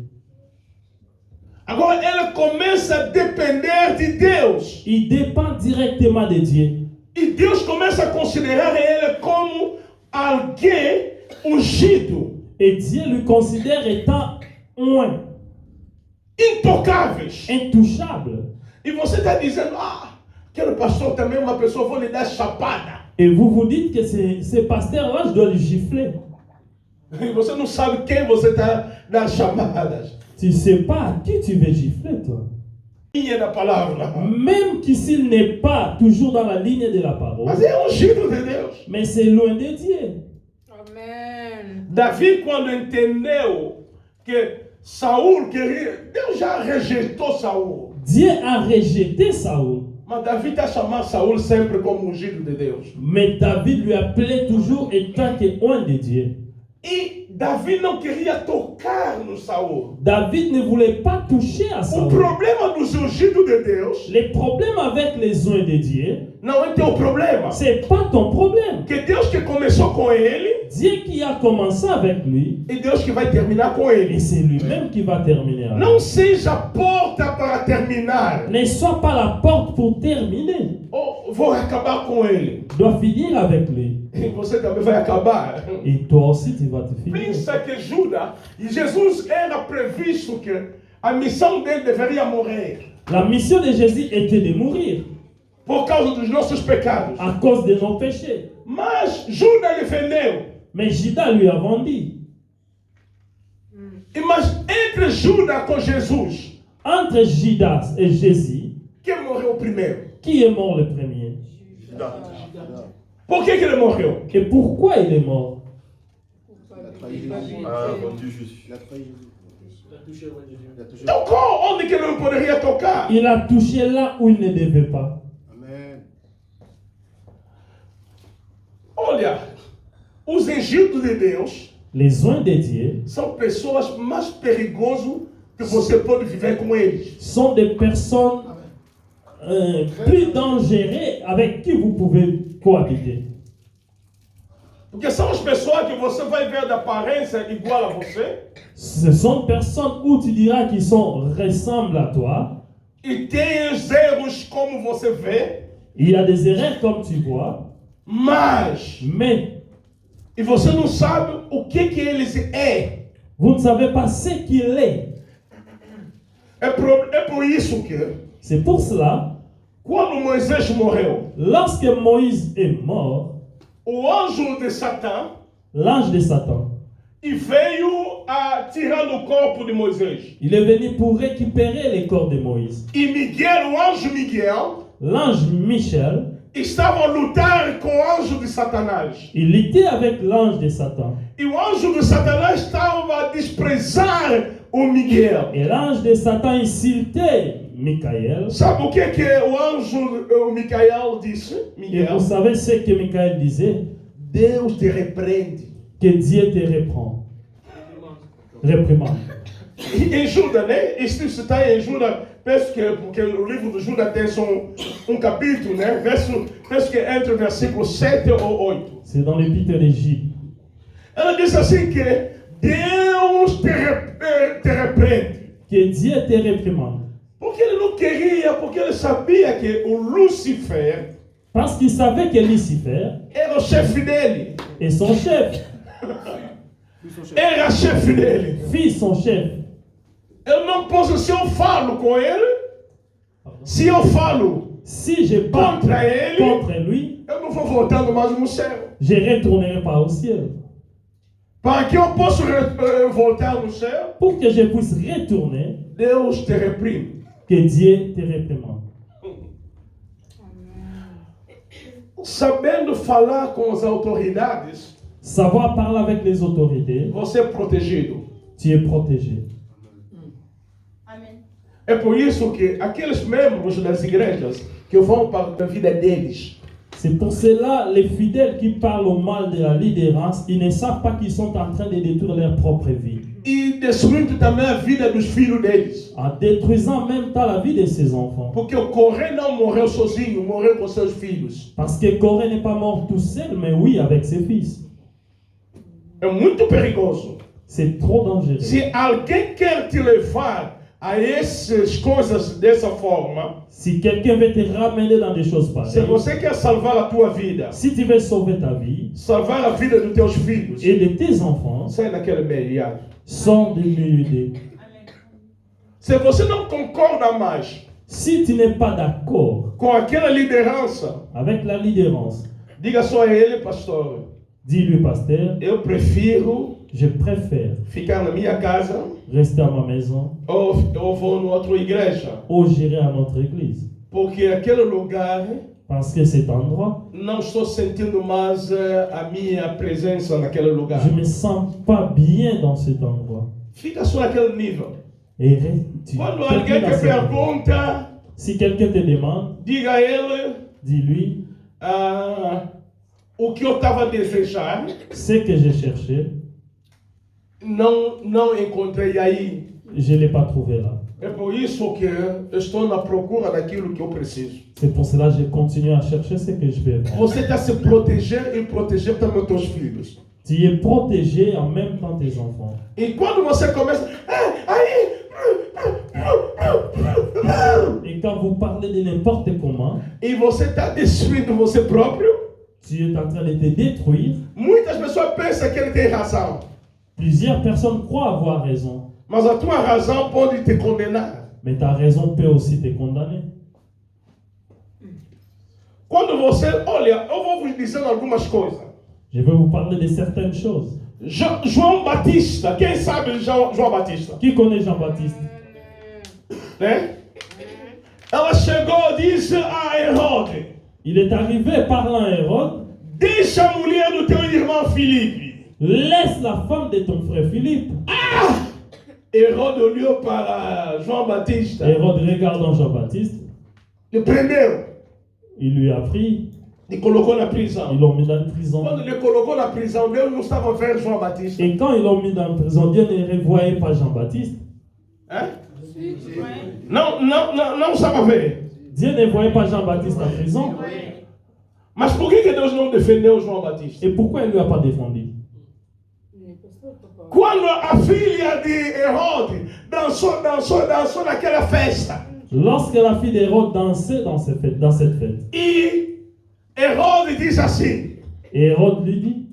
Agora ele começa a depender de Deus. Il dépend directement de Dieu. E Deus começa a considerar ele como alguém ungido, Et Dieu le considère étant oint, intocáveis. intouchable. E você está dizendo, aquele pastor também é uma pessoa, vou lhe dar chapada. Et vous vous dites que ce pasteur-là, je dois le gifler. E você não sabe quem você está dando chamadas. Tu ne sais pas à qui tu veux gifler, toi. Linha da palavra. Même que s'il n'est pas toujours dans la ligne de la parole, Mas é ungido de Deus. mais c'est loin de Dieu. Amen. Davi, quando entendeu que Saul queria, Deus já rejeitou Saul. Dieu a rejeté Saül, Mas Davi está chamando Saul sempre como ungido de Deus. mais David lui appelait toujours étant que oint de Dieu. E Davi não queria tocar no Saul. David ne voulait pas toucher à O Saül. problema dos ungidos de Deus Les problèmes avec les oints de Dieu, não é teu problema. c'est pas ton problème. Que Deus que começou com ele Dieu qui a commencé avec lui, e Deus que vai terminar com et ele. c'est lui-même qui va terminer avec. Não seja porta para terminar. Ne sois pas la porte pour terminer. Ou vou acabar com ele. Dois finir avec lui. E você também vai acabar. Et toi aussi, tu vas te finir. Pensa que Judas, e Jesus era previsto que a missão dele deveria morrer La mission de Jésus était de mourir por causa dos nossos pecados. à cause de nos péchés. Mas Judas lhe vendeu. Mais Judas lui a vendu. Mas entre Judas com Jesus, Entre Judas et Jésus, quem morreu primeiro? qui est mort le premier? Por que ele morreu? Et pourquoi il est mort? vendu Jésus. Il a trahi Jésus. Il a touché. Tocou onde que ele não poderia tocar. Il a touché là où il ne devait pas. Amen. Olha, os ungidos de Deus Les uns dédiés são pessoas mais perigosas que você pode viver com eles. sont des personnes plus dangereuses avec qui vous pouvez cohabiter. Porque são as pessoas que você vai ver de aparência igual a você Ce sont des personnes où tu diras qu'ils ressemblent à toi. e tem os erros como você vê, Il y a des erreurs comme tu vois, mas mais e você não sabe o que eles é. vous ne savez pas ce qu'il est. É por isso que C'est pour cela, quando Moisés morreu, lorsque Moïse est mort, o anjo de Satã l'ange de Satan, e veio a tirar o corpo de Moisés. il est venu pour récupérer les corps de Moïse. E Miguel, o anjo Miguel, L'ange Michel, estava a lutar com o anjo de Satanás. il était avec l'ange de Satan. E o anjo de Satanás estava a desprezar o Miguel. Et l'ange de Satan insultait Michael. Sabe o que o anjo, o Micael, disse? Et Miguel, vous savez ce que Michael disait? Deus te repreende. Que Dieu te reprend. Réprimande. E em Judas, né? Isso está em Judas, penso que porque o livro de Judas tem só capítulo, né? Penso que entre o versículo 7 ou 8. C'est dans l'épître d'Égypte. Ela diz assim que Deus te repreende. Que Dieu te réprimande. Porque ele não queria, porque ele sabia que o Lúcifer Parce qu'il savait que Lucifer era o chefe dele. est son chef. Era chefe dele. Fils son chef. Eu não posso, se eu falo com ele, se eu falo Si je parle contra ele, contre lui, eu não vou voltando mais no céu. je ne retournerai pas au ciel. Para que eu possa voltar no céu, Pour que je puisse retourner, Deus te reprime. que Dieu te réprimande. Sabendo falar com as autoridades, Savoir parler avec les autorités, você é protegido. tu es protégé. É por isso que aqueles membros das igrejas que vão para a vida deles, C'est pour cela, les fidèles qui parlent au mal de la lidérance, ils ne savent pas qu'ils sont en train de détruire leur propre vie. e destruindo também a vida dos filhos deles. En détruisant en même temps la vie de ses enfants. Porque o Coré não morreu sozinho, morreu com seus filhos. Parce que Corée n'est pas mort tout seul, mais oui, avec ses fils. É muito perigoso. C'est trop dangereux. Se alguém quer te levar a essas coisas dessa forma, Si quelqu'un veut te ramener dans des choses se pareilles, você quer salvar a tua vida, si tu veux sauver ta vie salvar a vida dos teus filhos, et de tes enfants, sai daquele meio. sors du milieu d'eux. Se você não concorda mais Si tu n'es pas d'accord com aquela liderança, avec la lidérance, diga só a ele, pastor, dis-lui, pasteur, eu prefiro je préfère ficar na minha casa rester à ma maison ou vou em outra igreja, ou j'irai à notre église. porque aquele lugar Parce que cet endroit, não estou sentindo mais a minha presença naquele lugar. je ne me sens pas bien dans cet endroit. Fica só naquele nível. Et tu Quando termines alguém à te ce niveau. pergunta, Si quelqu'un te demande, diga a ele dis-lui o que eu estava a desejar, ce que j'ai cherché, não encontrei aí. je ne l'ai pas trouvé là. É por isso que eu estou na procura daquilo que eu preciso. C'est pour cela que je continue à chercher ce que je vais faire. Você está se proteger e proteger também os teus filhos. Tu es protégé en même temps tes enfants. E quando você começa, Et quand vous parlez de n'importe comment, e você está destruindo você próprio, tu es en train de te détruire. muitas pessoas pensam que ele tem razão. Plusieurs personnes croient avoir raison, Mas a tua razão pode te condenar. mais ta raison peut aussi te condamner. Quando você, olha, eu vou vos dizer algumas coisas. Je vais vous parler de certaines choses. João Batista, quem sabe João Batista? Qui connaît Jean-Baptiste? Né? Ela chegou e disse a Herode: Il est arrivé parlant à Hérode, deixa a mulher do teu irmão Filipe. laisse la femme de ton frère Philippe. Herode olhou para João Batista Hérode regardant Jean-Baptiste, e prendeu. il lui a pris Ele colocou na prisão. Ils l'ont mis dans la prison. Quando ele colocou na prisão, Deus não estava vendo João Batista. Et quand ils l'ont mis dans la prison, Dieu ne revoyait pas Jean-Baptiste. Hein? Não estava vendo. Dieu ne voyait pas Jean-Baptiste en prison. Mas por que Deus não defendeu João Batista? Et pourquoi il ne lui a pas défendu? Quando a filha de Herodes dançou naquela festa. Lorsque la fille d'Hérode dansait dans cette fête, E Herodes diz assim: et Hérode lui dit,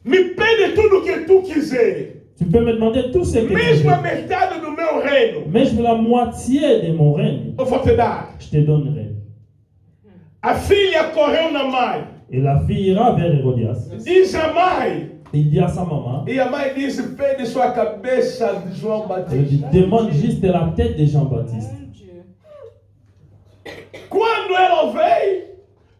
me pede tudo que tu quiser, tu peux me demander tout ce que tu mesmo a veux, metade do meu reino, mais je veux la moitié de mon règne, eu vou te dar. je te donnerai. A filha correu na mãe, Et la fille ira vers Hérodias. diz a mãe, Il dit à sa maman, e a mãe diz: pede sua cabeça de João elle dit, Batista. demande juste la tête de Jean-Baptiste. Quando ela veio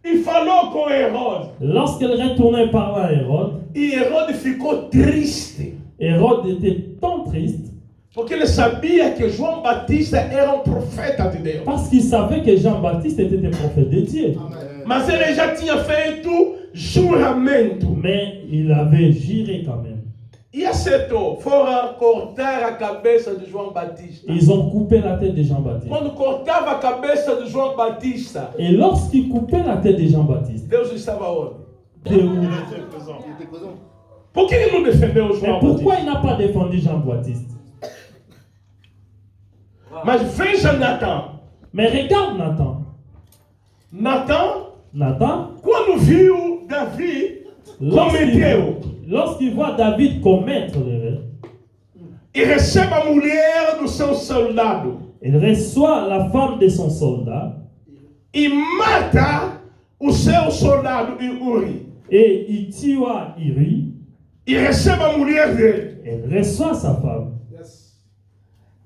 e falou com Herodes, Lorsqu'elle retournait parler à Hérode, e Herodes ficou triste, Hérode était tant triste porque ele sabia que João Batista era profeta de Deus. parce qu'il savait que Jean-Baptiste était un prophète de Dieu. Mas ele já tinha feito juramento Mais il avait juré quand même. e aceitou. Foram cortar a cabeça de João Batista. Ils ont coupé la tête de Jean-Baptiste. Quando cortava a cabeça de João Batista, Et lorsqu'ils coupaient la tête de Jean-Baptiste, Deus estava onde? Dieu- Por que ele não defendeu mais João pourquoi Batista? il n'a pas défendu Jean-Baptiste? Mas veja Natan. Mais regarde Nathan. Nathan, Quando viu Davi, cometeu lorsqu'il voit David commettre l'erreur, e recebe a mulher do seu soldado il reçoit la femme de son soldat e mata o seu soldado Uri. et il tue Uri. E recebe a mulher dele. Il reçoit sa femme.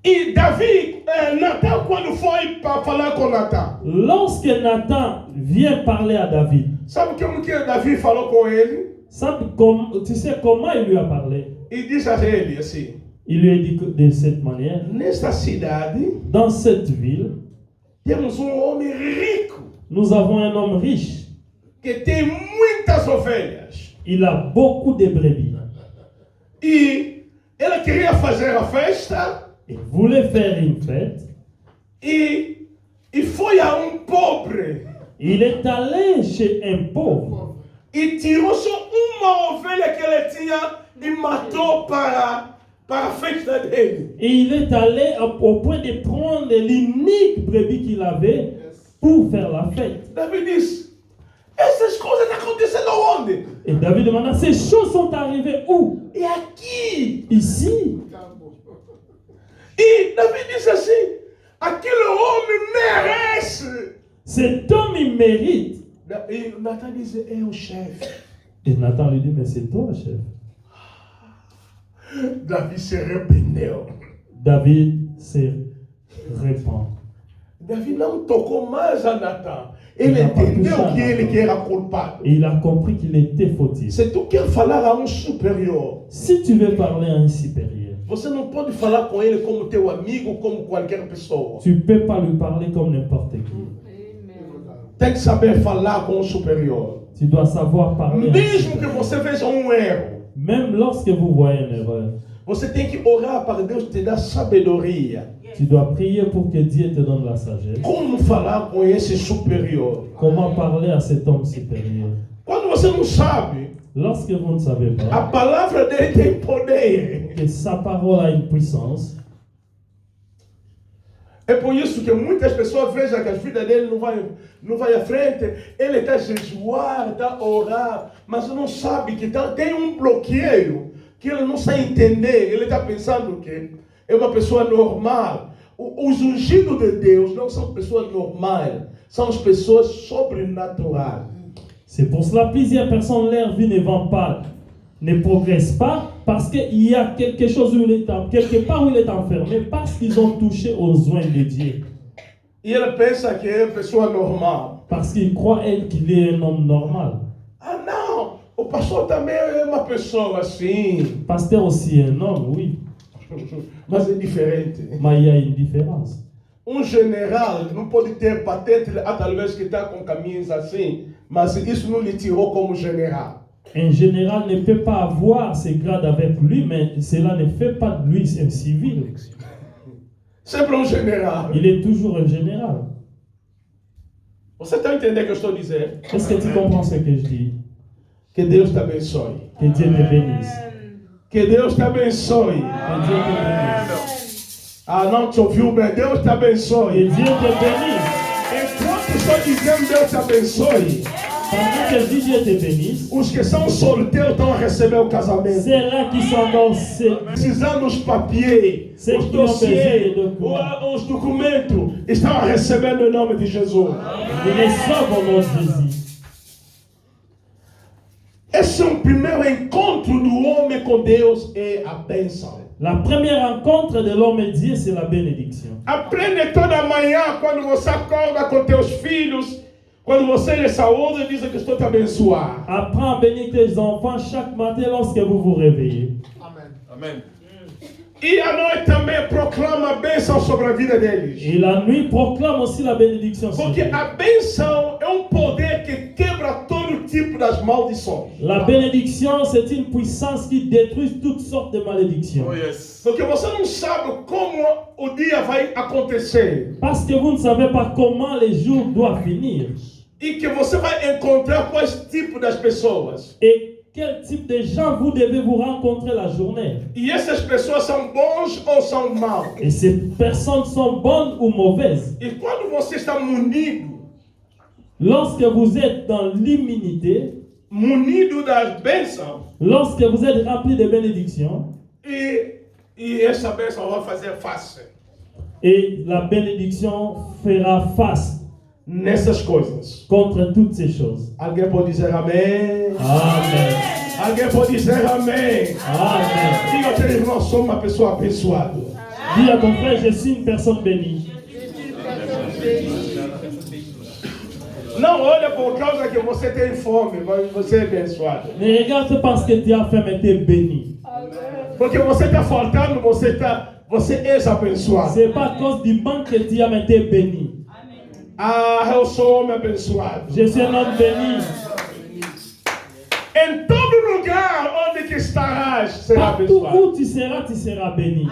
E Davi, Natan, quando foi para falar com Natan, Lorsque Nathan vient parler à David, sabe como que Davi falou com ele? tu sais comment il lui a parlé? E disse a ele assim: Il lui a dit que de cette manière, nesta cidade dans cette ville, temos homem rico nous avons un homme riche. que tem muitas ovelhas. Il a beaucoup de brebis. E ele queria fazer a festa Il voulait faire une fête. e foi a pobre Il est allé chez un pauvre e tirou só uma ovelha que ele tinha e matou para a festa dele. et il est allé au point de prendre l'unique brebis qu'il avait pour faire la fête. Davi disse: essas coisas estão acontecendo onde? Et David demanda, ces choses sont arrivées où? E aqui. Ici. E Davi disse assim: aquele homem merece. Cet homme, il mérite. E Natan disse: é o chefe. Et Nathan lui dit, mais c'est toi, chef. Davi se arrependeu. David se répand. Davi não tocou mais a Natan. Ele Ele não entendeu vai que puxar ele Natan. que era culpado. Et il a compris qu'il était fautif. Se tu quer falar a superior, Si tu veux parler à un supérieur, você não pode falar com ele como teu amigo, como qualquer pessoa. tu ne peux pas lui parler comme n'importe qui. Tem que saber falar com o superior. Tu dois savoir parler à un Mesmo que supérieur. você veja erro, Même lorsque vous voyez une erreur, você tem que orar para Deus te dar sabedoria. tu dois prier pour que Dieu te donne la sagesse. Como falar com esse superior? Comment parler à cet homme supérieur? Quando você não sabe, Lorsque vous ne savez a pas palavra dele tem poder. que sa parole a une puissance, É por isso que muitas pessoas vejam que a vida dele não vai à frente. Ele está a jejuar, está a orar, mas não sabe que tem bloqueio que ele não sabe entender. Ele está pensando que é uma pessoa normal. Os ungidos de Deus não são pessoas normais, são as pessoas sobrenaturais. c'est pour cela que plusieurs personnes, leur vie ne progresse pas, parce qu'il y a quelque chose quelque part où il est enfermé, parce qu'ils ont touché aux soins de Dieu. E ele pensa que é pessoa normal. Parce qu'il croit qu'il est un homme normal. Ah, não! O pastor também é uma pessoa assim. Pasteur aussi est un homme, oui, Mas é diferente. mais il y a une différence. um general não pode ter patente através que está com camisa assim, mas isso não lhe tirou como general. Un général ne peut pas avoir ses grades avec lui, mais cela ne fait pas de lui un civil. Sempre um general. Il est toujours un général. Você está entendendo o que eu estou dizendo? Est-ce que tu comprends ce que je dis? Que Deus te abençoe. Que Dieu te bénisse. Que Deus te abençoe. Que Dieu te bénisse. Ah, não te ouviu bem. Deus te Que abençoe. Dieu te bénisse. Enquanto estou dizendo Deus te abençoe, Pendant que je dis Dieu te bénisse, os que são solteiros estão a receber o casamento. ceux-là qui sont dans ces... Precisando dos papiers, Ceux os qui ont besoin dossiers, de documents. os documentos, estão a receber no nome de Jesus. Ils reçoivent au nom de Jésus. Esse é um primeiro encontro do homem com Deus, é a bênção. La première rencontre de l'homme et Dieu, c'est la bénédiction. Aprende toda manhã, quando você acorda com teus filhos, quando você lhe saúda, diz que estou te abençoar. Apprends à bénir tes enfants chaque matin lorsque vous vous réveillez. Amen. E à noite também proclama a bênção sobre a vida deles. Et la nuit proclame aussi la bénédiction sur Porque eux. a bênção é um poder que quebra todo tipo das maldições. La bénédiction, c'est une puissance qui détruit toutes sortes de malédictions. Oh yes. Porque você não sabe como o dia vai acontecer. Parce que vous ne savez pas comment les jours doivent finir. E que você vai encontrar quais tipos das pessoas. Et quel type de gens vous devez vous rencontrer la journée. E essas pessoas são bons ou são maus. Et ces personnes sont bonnes ou mauvaises. E quando você está munido Lorsque vous êtes dans l'immunité, das bênçãos, lorsque vous êtes rempli de bénédictions, e essa bênção vai fazer face et la bénédiction fera face nessas coisas. contre toutes ces choses. Alguém pode dizer amém? Amen. Alguém pode dizer amém? Amen. Diga ao teu irmão, sou uma pessoa abençoada. Dis à ton frère, je suis une personne bénie. Não olha por causa que você tem fome, mas você é abençoado. Ne regarde pas parce que tu as faim, mais tu es béni. Porque você está faltando, você é abençoado. Ce n'est pas à cause du manque que tu as, mais tu es béni. Ah, eu sou homem abençoado. Je suis un homme béni. Em todo lugar onde que estarás, será Partout abençoado. où tu seras béni.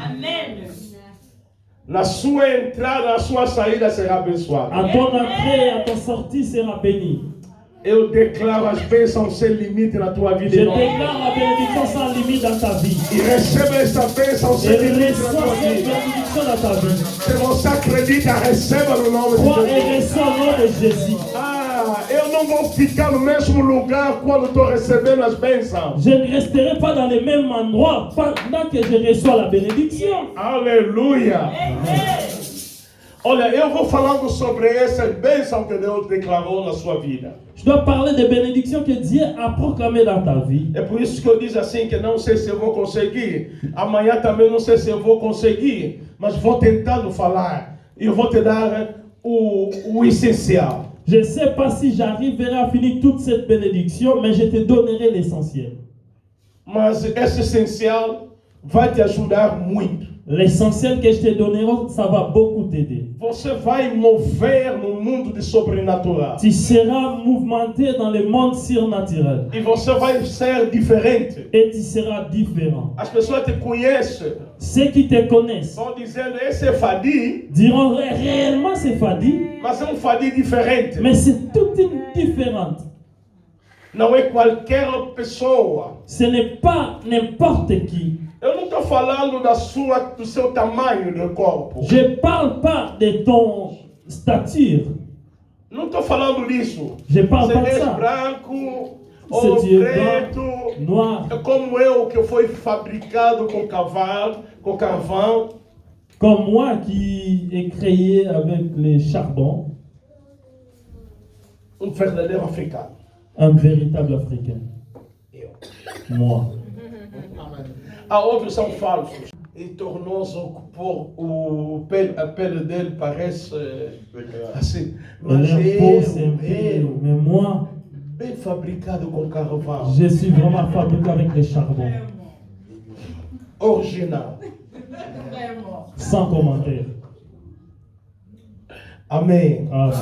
Na sua entrada, na sua saída, será abençoado. À ton entrée et à ton sortie sera béni. Eu declaro as bênçãos sem limite na tua vida. Je irmão. déclare la bénédiction sans limite dans ta vie. E receba essa bênção sem Et limite na reçois tua cette vida. bénédiction dans ta vie. Se você acredita, receba no nome de Crois et Jesus. reçois au nom de Jésus. Ah, eu não vou ficar no mesmo lugar quando estou recebendo as bênçãos. Je ne resterai pas dans le même endroit pendant que je reçois la bénédiction. Aleluia. Olha, eu vou falando sobre essa bênção que Deus declarou na sua vida. Je dois parler des bénédictions que Dieu a proclamées dans ta vie. É por isso que eu digo assim, que não sei se eu vou conseguir. Amanhã também não sei se eu vou conseguir. Mas vou tentando falar. E eu vou te dar o essencial. Je ne sais pas si j'arriverai à finir toute cette bénédiction, mais je te donnerai l'essentiel. Mas esse essencial vai te ajudar muito. L'essentiel que je te donnerai, ça va beaucoup t'aider. Você vai mover no mundo de sobrenatural. Tu seras mouvementé dans le monde surnaturel. E você vai ser diferente. Et tu seras différent. As pessoas te conhecem. Ceux qui te connaissent Vão dizendo, esse é Fadi, diront réellement c'est Fadi, mas é um Fadi diferente. mais c'est toute une différente. Não é qualquer pessoa. Ce n'est pas n'importe qui. Eu não estou falando do seu tamanho do corpo. Je ne parle pas de ton stature. Não estou falando disso. Je ne parle Se pas de és ça. branco ou Se tu es preto, blanc, noir, é como eu que foi fabricado com carvão. comme moi qui est créé avec les charbons, Verdadeiro africano. un véritable Africain. Eu. Moi. Há outros são falsos. E tornou-se a pele dele parece assim. Mas Leur peau, c'est un peu... eu, Mais moi, bem fabricado com carvão. je suis vraiment fabriqué avec les charbons. Original. Sans commentaire. Amém. Amen.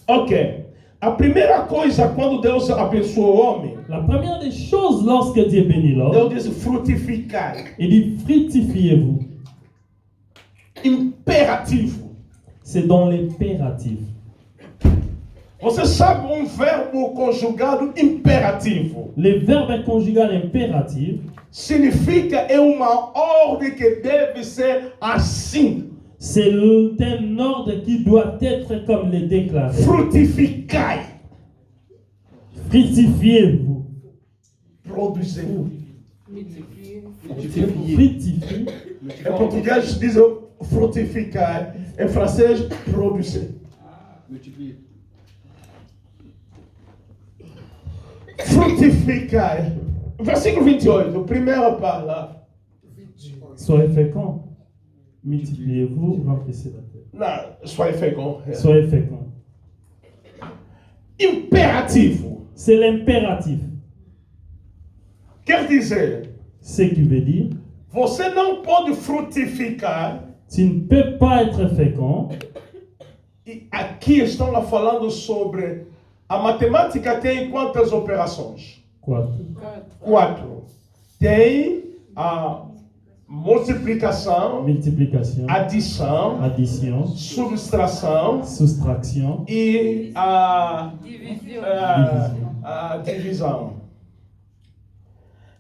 Ok. A primeira coisa, quando Deus abençoa o homem, La première des choses lorsque Dieu bénit l'homme, Deus diz frutificai. il dit fructifiez-vous. Imperativo. C'est dans l'impératif. Você sabe um verbo conjugado imperativo? Le verbe conjugal impératif Significa é uma ordem que deve ser assim. c'est un ordre qui doit être comme le déclaré. Frutificai. Fructifiez-vous. Produzei. Fructifie. Em português diz frutificar. Em francês, produzir. Multiplier. Frutificar. Versículo 28, primeira palavra. Soyez féconds. Multipliez-vous, remplissez la terre. Não, soyez fécond. Soyez féconds. Imperativo. C'est l'impératif. Quer dizer, Ce qui veut dire, você não pode frutificar. tu ne peux pas être fécond. E aqui estão lá falando sobre a matemática tem quantas operações? Quoi? 4. Tem a multiplicação, Multiplication, adição, addition, subtração soustraction, e a Divisão. a divisão.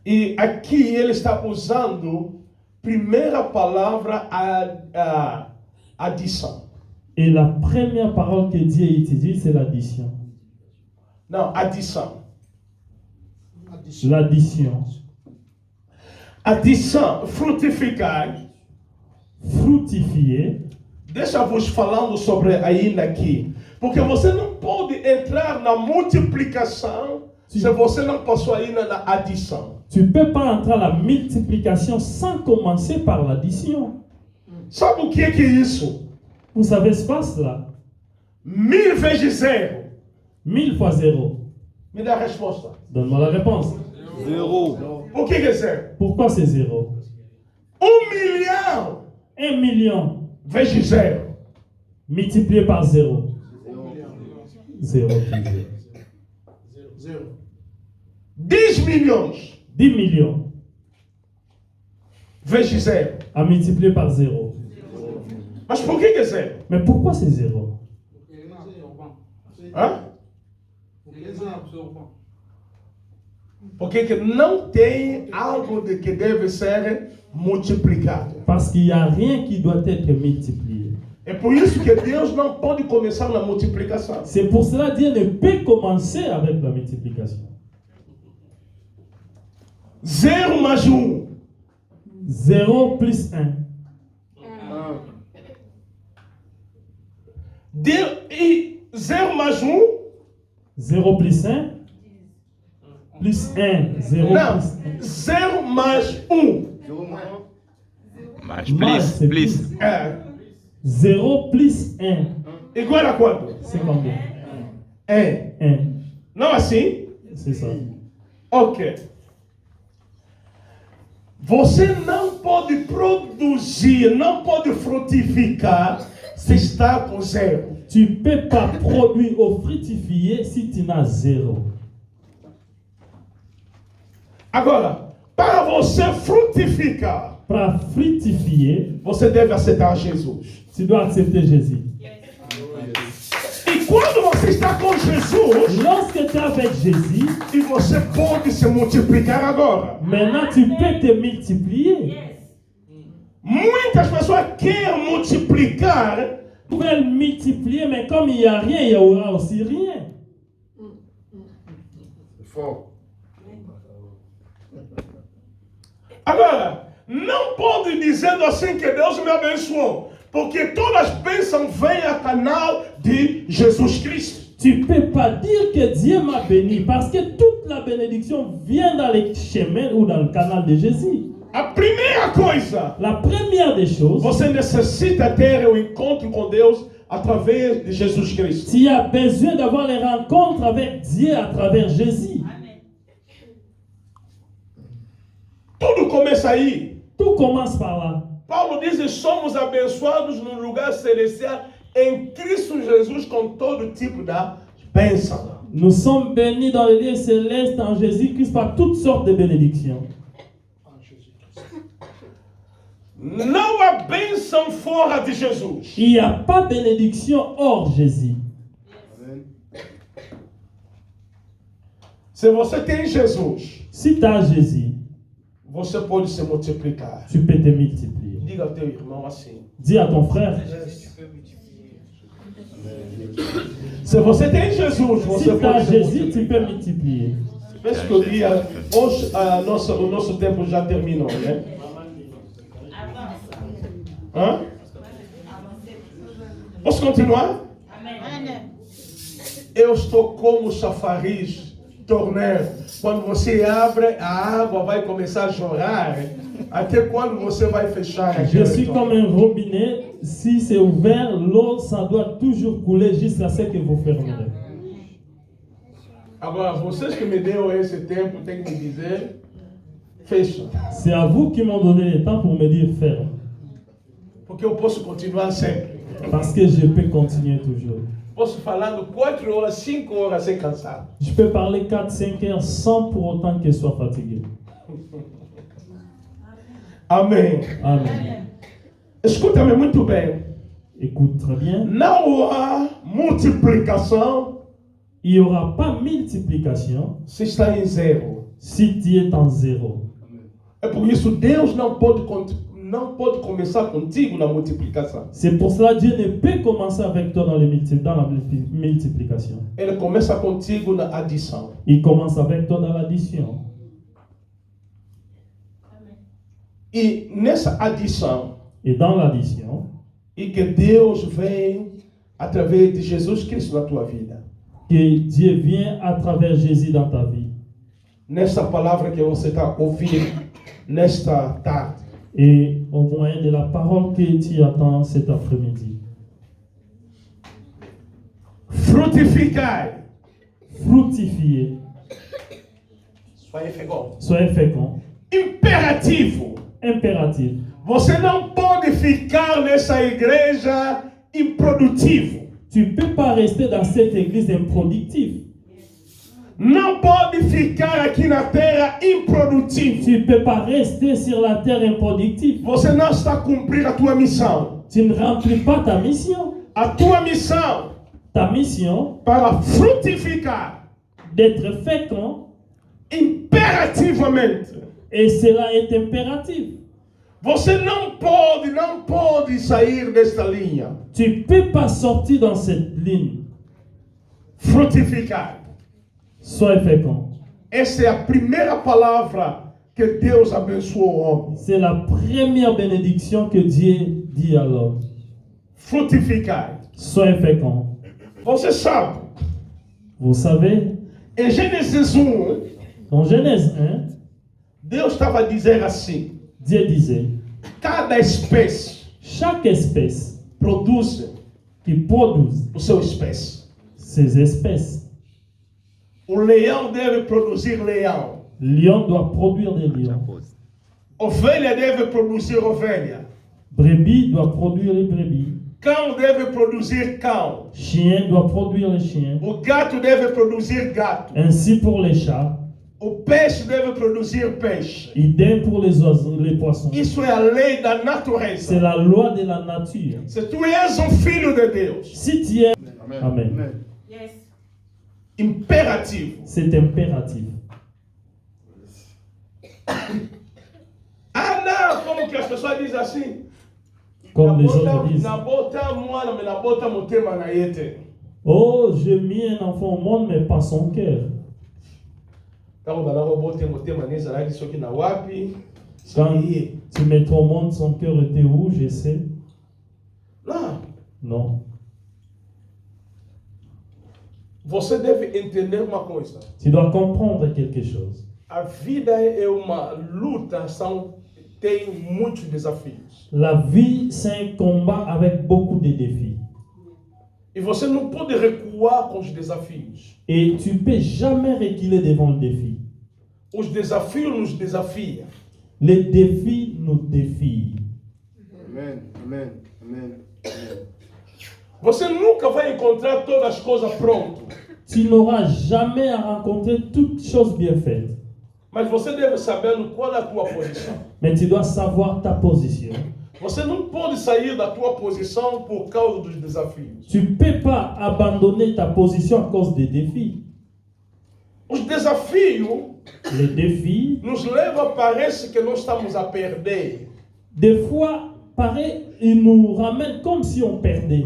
E aqui ele está usando primeira palavra a adição. et la première parole que Dieu utilise, c'est l'addition. Não, adição. L'addition. Adição, frutificar. Fructifier. Deixa eu vos falando sobre ainda aqui. Porque você não pode entrar na multiplicação se você não passou ainda na adição. Tu ne peux pas entrer à la multiplication sans commencer par l'addition. Sabe o que é isso? Vous savez ce qui se passe là? 1000 vezes 0. 1000 fois 0. Me dá a resposta. Donne-moi la réponse. Por que é 0? Pourquoi c'est 0? 1 milhão 1 million vezes 0. multiplié par 0. 0. 10 milhões 10 millions vezes 0. à multiplier par 0. Mas por que é 0? Mais pourquoi c'est 0? Hã? Porque que não tem algo de que deve ser multiplicado. Parce qu'il n'y a rien qui doit être multiplié. É por isso que Deus não pode começar na multiplicação. C'est pour cela que Dieu ne peut commencer avec la multiplication. 0 mais 1. 0 plus 1. E 0 mais 1. 0 plus 1. Plus 1. 0 Não. plus 1. 0 mais 1. Mas Mais, c'est please. É 0 plus 1. igual a quanto? C'est combien? 1. 1. Não assim? C'est ça. Ok. Você não pode produzir, não pode frutificar se está com 0. Tu ne peux pas produire ou fructifier si tu n'as 0. Agora, para você frutificar, Para fructifier, você deve aceitar Jesus. tu dois accepter Jésus. E quando você está com Jesus, Lorsque tu es avec Jésus, e você pode se multiplicar agora. maintenant tu peux te multiplier. Muitas pessoas querem multiplicar, Tu peux le multiplier, mais comme il n'y a rien, il y aura aussi rien. agora, não pode dizer assim que Deus me abençoou, porque todas as bênçãos vêm a canal de Jesus Cristo. Tu ne peux pas dire que Dieu m'a béni parce que toute la bénédiction vient dans les chemins ou dans le canal de Jésus. A primeira coisa, La première des choses, você necessita ter o encontro com Deus através de Jesus Cristo. tu as besoin d'avoir les rencontres avec Dieu à travers Jésus. Tudo começa aí. Tout commence par là. Paulo diz que somos abençoados no lugar celestial em Cristo Jesus com todo tipo de bênção. Nous sommes bénis dans les lieux célestes en Jésus-Christ par toutes sortes de bénédictions. Não há bênção fora de Jesus. Il n'y a pas de bénédiction hors Jésus. Se você tem Jesus, Si tu as Jésus, você pode se multiplicar. tu peux te multiplier. Diga ao teu irmão assim. Dis à ton frère, Se você tem Jesus, si você tu pode as se Jésus, tu multiplicar. peux multiplier. Penso que o dia, hoje, o nosso tempo já terminou, né? Hã? Posso continuar? Eu estou como chafariz, torneiro. Quando você abre, a água vai começar a jorrar. Até quando você vai fechar a Je suis comme un robinet. Si c'est ouvert, l'eau, ça doit toujours couler jusqu'à ce que vous fermerez. Agora, vocês que me deu esse tempo, tem que me dizer, fecha. C'est à vous qui m'ont donné le temps pour me dire ferme. Porque eu posso continuar sempre. Parce que je peux continuer toujours. Posso falando 4 horas, 5 horas sem cansar. Je peux parler 4-5 heures sans pour autant que je sois fatigué. Amém. Amen. Escuta-me muito bem. Écoute très bien. Não há multiplicação Il n'y aura pas multiplication se está em zero. si tu es en zéro. É por isso Deus não pode começar contigo na multiplicação. C'est pour cela que Dieu ne peut commencer avec toi dans la multiplication. Ele começa contigo na adição. Il commence avec toi dans l'addition. E nessa adição, Et dans l'addition, e que Deus vem através de Jesus Cristo na tua vida. que Dieu vient à travers Jésus dans ta vie. Nessa palavra que você está ouvindo nesta tarde. Et au moyen de la parole que tu attends cet après-midi. Frutificai. Fructifiez. Soyez féconds. Imperativo. Impératif. Você não pode ficar nessa igreja improdutivo. Tu ne peux pas rester dans cette église improductive. Não pode ficar aqui na terra improdutivo. Tu ne peux pas rester sur la terre improductive. Você não está cumprindo a tua missão. Tu ne remplis pas ta mission. A tua missão Ta mission para frutificar d'être fécond, imperativamente. et cela est impératif. Você não pode sair desta linha. Tu ne peux pas sortir dans cette ligne. Frutificar. Sois fécond. Essa é a primeira palavra que Deus abençoou o homem. C'est la première bénédiction que Dieu dit à l'homme. Frutificar. Sois fécond. Você sabe, Vous savez, em Gênesis 1, dans Genèse 1, Deus estava a dizer assim: Dieu disait, cada espécie chaque espèce produz qui produit o seu espécie. ses espèces. O leão deve produzir leão. Lion doit produire des lions. Ovelha deve produzir ovelha. Brebis doit produire les brebis. Cão deve produzir cão. Chien doit produire les chiens. O gato deve produzir gato. Ainsi pour les chats. O peixe deve produzir peixe. Idem pour les oiseaux, les poissons. Isso é a lei da C'est natureza. la loi de la nature. Se tu és um filho de Deus, Si tu es... Amen. imperativo. C'est impératif. Ah, não, como que as pessoas dizem assim? Comme les autres disent. Na bota mwana, na bota motema na yete. Oh, j'ai mis un enfant au monde, mais pas son cœur. Kama balako bote motema nezalaki soki na wapi? Quand Soki tu mets au monde, son cœur était où, je sais. não. Non. Você deve entender uma coisa. Tu dois comprendre quelque chose. A vida é uma luta, tem muitos desafios. La vie, c'est un combat avec beaucoup de défis. E você não pode recuar com os desafios. Et tu ne peux jamais reculer devant le défi. Os desafios nos desafiam. Les défis nous défient. Amen. Amen. Amen. Amen. Você nunca vai encontrar todas as coisas prontas. Tu n'auras jamais à rencontrer toutes choses bien faites. Mas você deve saber qual é a tua posição. Mais tu dois savoir ta position. Você não pode sair da tua posição por causa dos desafios. Tu ne peux pas abandonner ta position à cause des défis. Os desafios Les défis, nos levam, parece que nós estamos a perder. des fois, pareil, ils nous ramènent comme si on perdait.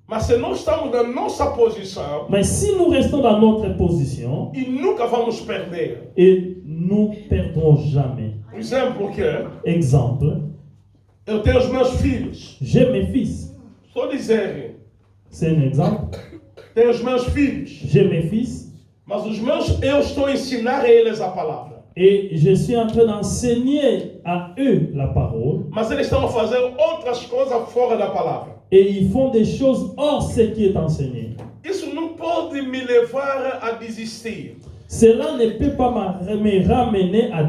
Mas se nós estamos na nossa posição, Mais si nous restons dans notre position, e nunca vamos perder. et nous perdrons jamais. Por exemplo, que Exemple, eu tenho os meus filhos. j'ai mes fils. Estou dizendo, C'est un exemple. tenho os meus filhos. J'ai mes fils Mas os meus, eu estou a ensinar a eles a palavra. et je suis en train d'enseigner à eux la parole. Mas eles estão a fazer outras coisas fora da palavra. Et ils font des choses hors ce qui est enseigné. Isso não pode me levar a desistir. Cela ne peut pas me ramener à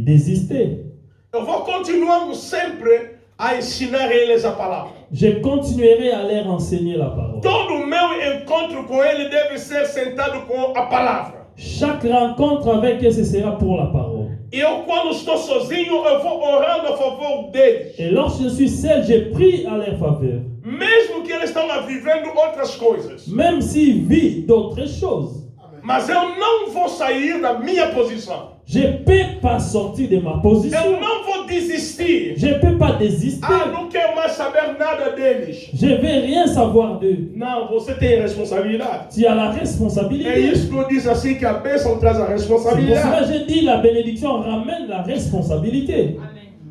désister. Eu vou continuando sempre a ensinar a eles a palavra. Je continuerai à leur enseigner la parole. Todo meu encontro com ele deve ser sentado com a palavra. Chaque rencontre avec eux, ce sera pour la parole. E eu, quando estou sozinho, eu vou orando a favor deles. Et lorsque je suis seul, je prie à leur faveur. Mesmo que eles estão vivendo outras coisas. Même s'ils vivent d'autres choses. Mas eu não vou sair da minha posição. Je ne peux pas sortir de ma Eu position. não vou desistir. Je ne peux pas désister. Ah, não quero mais saber nada deles. Je ne vais rien savoir d'eux. Não, você tem responsabilidade. Tu as la É responsabilité. isso que eu disse assim, que a bênção traz a C'est pour responsabilidade. cela que je dis la bénédiction ramène la responsabilité.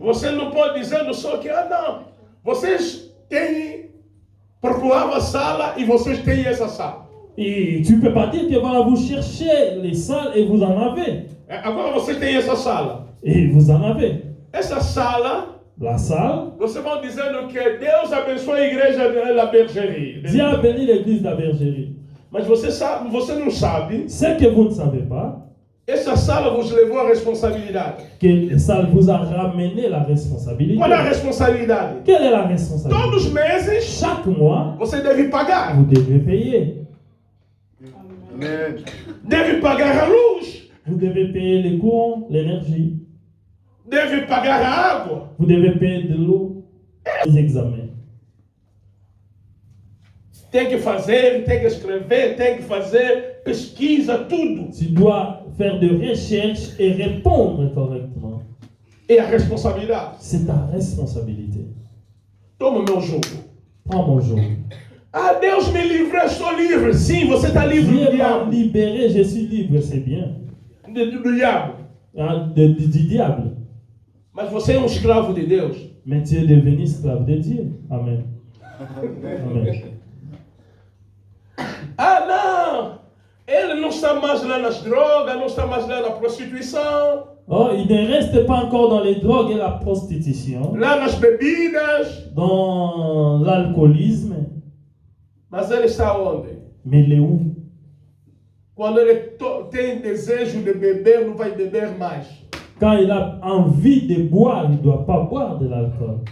Você não pode dizer só que, não, vocês têm, procurava sala e vocês têm essa sala. Et tu ne peux pas dire que voilà, vous cherchez les salles et vous en avez. Agora você tem essa sala. Et vous en avez. Essa sala, La salle, você vai dizendo que Deus abençoe a igreja da bergerie. Dieu a béni l'église de la bergerie. Mas você sabe, você não sabe, Ce que vous ne savez pas, essa sala vos levou à responsabilidade. que ça vous a ramené la responsabilité. Qual é a responsabilidade? Quelle est la responsabilité? Todos os meses Chaque mois, você deve pagar. vous devez payer. Amen. Deve pagar a luz, Vous devez payer les courants, l'énergie. deve pagar a água. Vous devez payer de l'eau, les examens. Tem que fazer, tem que escrever, tem que fazer pesquisa, tudo. Tu dois faire de recherches et répondre correctement. É a responsabilidade. C'est ta responsabilité. Toma meu jogo. Prends mon jour. Ah, Deus me livrou, eu estou livre. Sim, você está livre do Dieu m'a diabo. libéré, je suis libre, c'est bien. Do diabo. Hein, du diable. Mas você é um escravo de Deus. Mais tu es devenu esclave de Dieu. Amen. Amen. Ah, não. Ele não está mais lá nas drogas, não está mais lá na prostituição, Oh, il ne reste pas encore dans les drogues et la prostitution, lá nas bebidas. dans l'alcoolisme, Mas ele está onde? mais il est où? Quando ele tem desejo de beber, não vai beber mais. Quand il a envie de boire, il ne doit pas boire de l'alcool.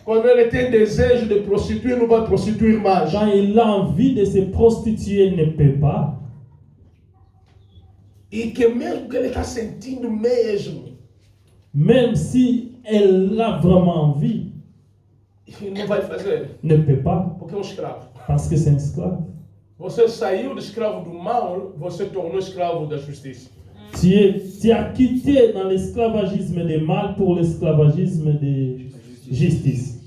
Quando ele tem desejo de prostituir, não vai prostituir mais. Quand il a envie de se prostituer, il ne peut pas. E que mesmo que ele está sentindo mesmo, Même si elle a vraiment envie, ele não vai fazer, il ne peut pas, porque é um escravo. parce que c'est un esclave. Você saiu do escravo do mal, você tornou escravo da justiça. Tu as quitté dans l'esclavagisme des mal pour l'esclavagisme de justice.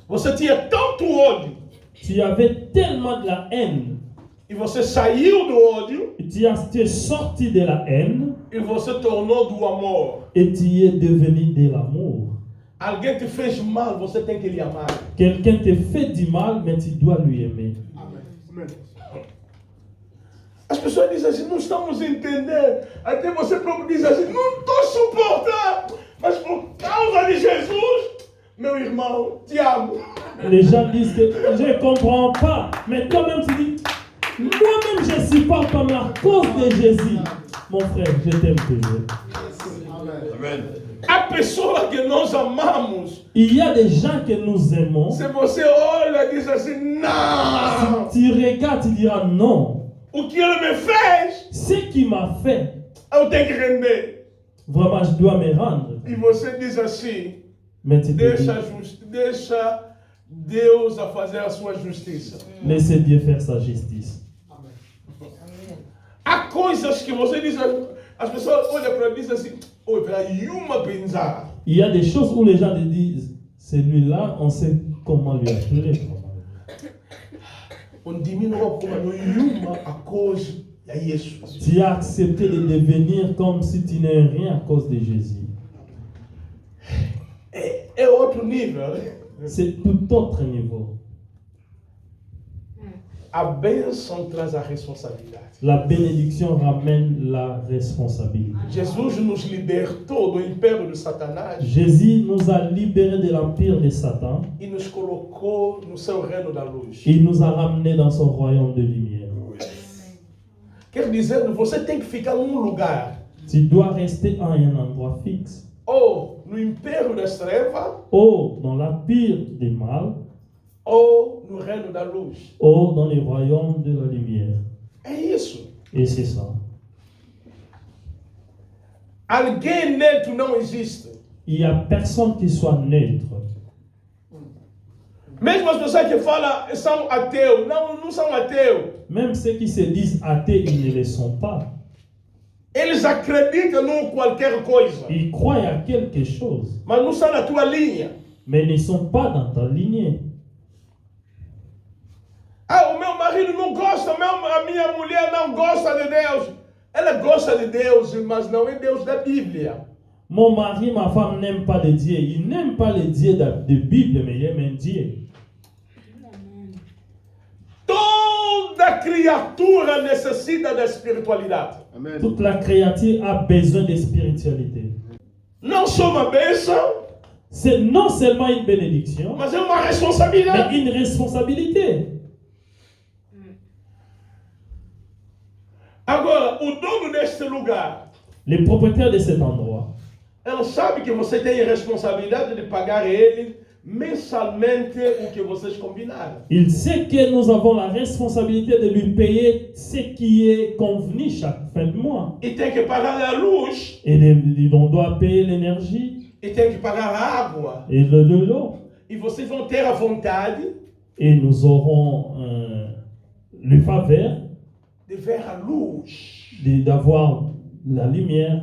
Você tinha tanto ódio, Tu avais tellement de la haine. e você saiu do ódio, Tu es sorti de la haine e você tornou do amor. et tu es devenu de l'amour. Alguém te fez mal, você tem que lhe amar. Quelqu'un te fait du mal, mais tu dois lui aimer. As pessoas dizem assim, não estamos a entender. Até você próprio diz assim, não estou suportando. Mas por causa de Jesus, meu irmão, te amo. Les gens disent que je ne comprends pas, mais toi-même tu dis, moi-même je supporte pas, mais à cause de Jésus, mon frère, je t'aime toujours. Há pessoas que nós amamos. Il y a des gens que nous aimons. Se você olha e diz assim, não. Tu regardes, tu diras non. O que ele me fez, Ce qui m'a fait, eu tenho que render. vraiment, je dois me rendre. E você diz assim, Mais tu te dis, deixa Deus a fazer a sua justiça. laissez Dieu faire sa justice. Há coisas que você diz, as pessoas olham para mim e dizem assim, oi, peraí, uma pensar. Il y a des choses où les gens te disent, celui-là, on sait comment lui appeler. On diminui como uma a coisa é isso. Tu as accepté de devenir comme si tu n'es rien à cause de Jésus. É outro nível. C'est tout autre niveau. A bênção traz a responsabilidade. La bénédiction ramène la responsabilité. Jesus nos libertou do império de Satanás Jésus nous a libérés de l'empire de Satan. e nos colocou no seu reino da luz. Il nous a ramenés dans son royaume de lumière. Quer dizer, você tem que ficar num lugar, Tu dois rester en un endroit fixe. ou no império das trevas, Ou dans l'empire du mal, ou no reino da luz. ou dans le royaume de la lumière. É isso. Et c'est ça. Alguém neutro não existe. Il n'y a personne qui soit neutre. Mesmo as pessoas que falam são ateus, não são ateus. Même ceux qui se disent athées, ils ne le sont pas. Eles acreditam em qualquer coisa, Ils croient à quelque chose, mas não estão na tua linha. mais ne sont pas dans ta lignée. Ah, o meu marido não gosta, a minha mulher não gosta de Deus. Ela gosta de Deus, mas não é Deus da Bíblia. Mon mari, ma femme n'aiment pas le Dieu. Ils n'aiment pas le Dieu de la Bible, mais ils aiment un Dieu. Toda criatura necessita da espiritualidade. Toute la créature a besoin de spiritualité. Não só uma bênção, C'est non seulement une bénédiction, mas é uma responsabilidade. mais une responsabilité. Agora, o dono deste lugar, Les propriétaires de cet endroit, ela sabe que você tem a responsabilidade de pagar a ele mensalmente o que vocês combinaram. il sait que nous avons la responsabilité de lui payer ce qui est convenu chaque fin de mois. E tem que pagar a luz, Et on doit payer l'énergie e tem que pagar a água. et l'eau. E vocês vão ter a vontade Et nous aurons le faveur de ver a luz. d'avoir la lumière,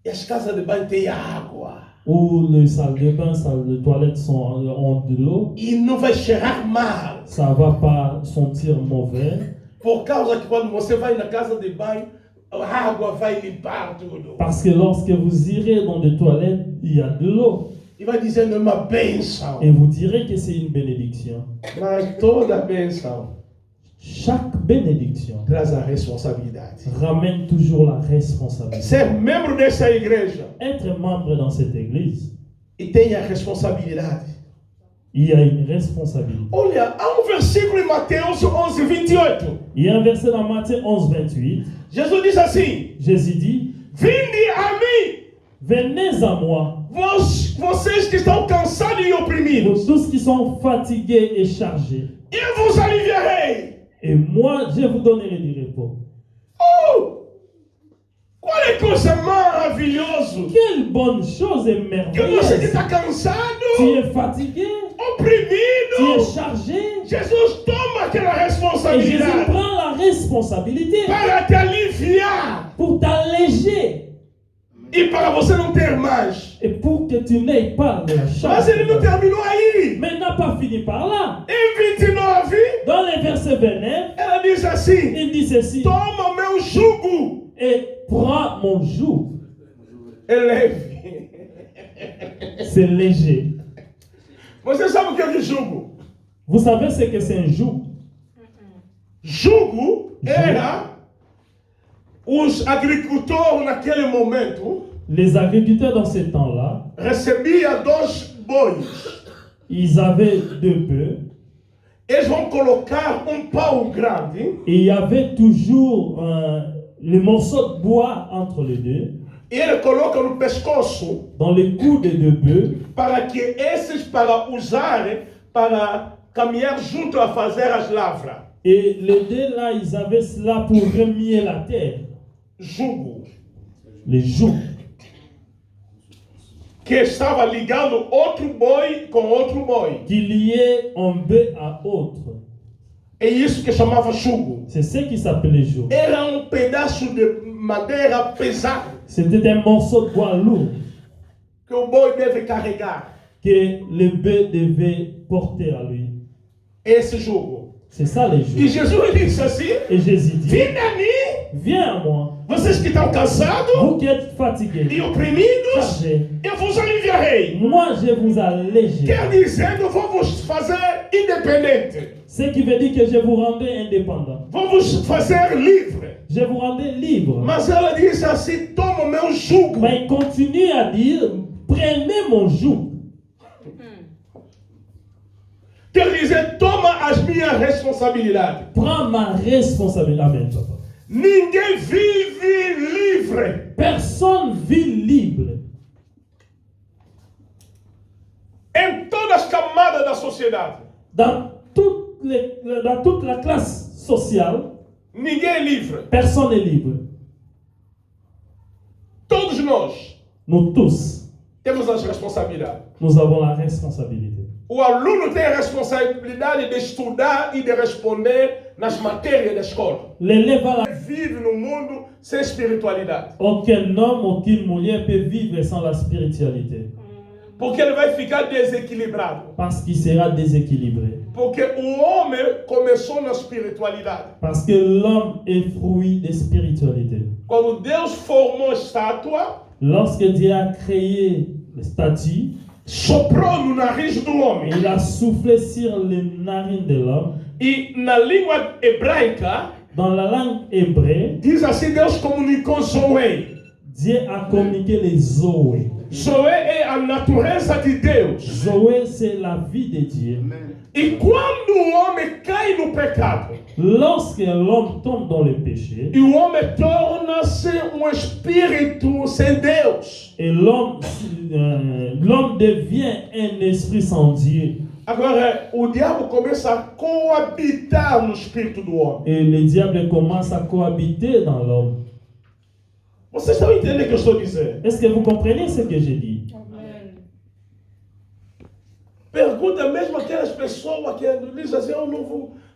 E as casas de banho têm água. où les salles de bain, salles de toilette ont de l'eau. E não vai cheirar mal. Ça va pas sentir mauvais. Por causa que quando você vai na casa de banho, a água vai limpar tudo. Parce que lorsque vous irez dans des toilettes, il y a de l'eau. E vai dizendo uma bênção. Et vous direz que c'est une bénédiction. Mas toda bênção Chaque bénédiction traz a responsabilidade. ramène toujours la responsabilité. Ser membro dessa igreja Être membre dans cette église, e tem a responsabilidade. il y a une responsabilité. Olha, há versículo em Mateus 11, 28. Il y a un verset dans Matthieu 11, 28. Jesus diz assim: Jésus dit, Vinde a mim, venez à moi, vocês que estão cansados e oprimidos, vous tous qui sont fatigués et chargés, e eu vos aliviarei. et moi je vous donnerai du repos. Oh! Qual é a coisa maravilhosa? Quelle bonne chose et Que você que merveilleuse! está cansado, Tu es fatigué, tu oprimido, es chargé, Jesus toma aquela et Jésus responsabilidade prend la responsabilité para te aliviar pour t'alléger e para você não ter mais. et pour que tu n'aies pas de la Mas charge. ele não terminou aí. Mais il n'a pas fini par là. Em 29, Dans les versets 29, ela diz assim: il dit ceci, Toma o meu jugo, et prends mon joug. é leve. C'est léger. Você sabe o que é de jugo? Vous savez ce que c'est un joug? Jugo era os agricultores naquele momento Les agriculteurs dans ce temps-là, recebiam 2 bois. ils avaient 2 bœufs Eles vão colocar pau grande et il y avait toujours le morceau de bois entre les deux e ele coloca no pescoço dans les coudes de bœufs, para que esses para usarem para caminhar junto a fazer as lavras. et les deux là, ils avaient cela pour remuer la terre, Jugo. les jougs, Que estava ligando outro boi com outro boi. qui liaient un bœuf à autre. É isso que chamava jugo. C'est ce qui s'appelait joug. Era pedaço de madeira pesado C'était un morceau de bois lourd que o boi deve carregar. que le bœuf devait porter à lui. Esse jugo. C'est ça les E jougs. Jesus disse assim: Et Jésus dit, vinde a mim, viens à moi, vocês que estão cansados vous qui êtes fatigués, e oprimidos, chargés, eu vos aliviarei. moi je vous allège. Quer dizer, eu vou vos fazer independente. Ce qui veut dire que je vous rendais indépendant. Vou vos fazer livre. Je vous rendais libre. Mas ela disse assim: toma o meu jugo. Mais il continue à dire, prenez mon joug. Quer dizer, toma as minhas responsabilidades. Prends ma responsabilité. Amen, papa. Ninguém vive livre. Personne vit libre. Em todas as camadas da sociedade. Dans toute la classe sociale, Ninguém é livre. personne n'est libre. Todos nós Nous tous, temos as responsabilidades. nous avons la responsabilité. O aluno tem a responsabilidade de estudar e de responder nas matérias da escola. L'élève a la... Vive no mundo sem espiritualidade. Aucun homme, aucune mulher peut vivre sans la spiritualité. Porque ele vai ficar desequilibrado. Parce qu'il sera déséquilibré. Porque o homem começou na espiritualidade. Parce que l'homme est fruit de spiritualité. Quando Deus formou a estátua, Lorsque Dieu a créé le statut, soprou no nariz do homem. il a soufflé sur les narines de l'homme. E na língua hebraica, Dans la langue hébraïque, diz assim: Deus comunicou Zoe. Dieu a communiqué les Zoé. Zoe é a natureza de Deus. Zoé, c'est la vie de Dieu. E quando o homem cai no pecado, Lorsque l'homme tombe dans le péché, e o homem torna-se espírito sem Deus. et l'homme devient un esprit sans Dieu, Agora, o diabo começa a coabitar no espírito do homem. et le diable commence à cohabiter dans l'homme. Vocês estão entendendo o que eu estou dizendo? Est-ce que vous comprenez ce que j'ai dit? Pergunta mesmo aquelas pessoas que dizem assim: eu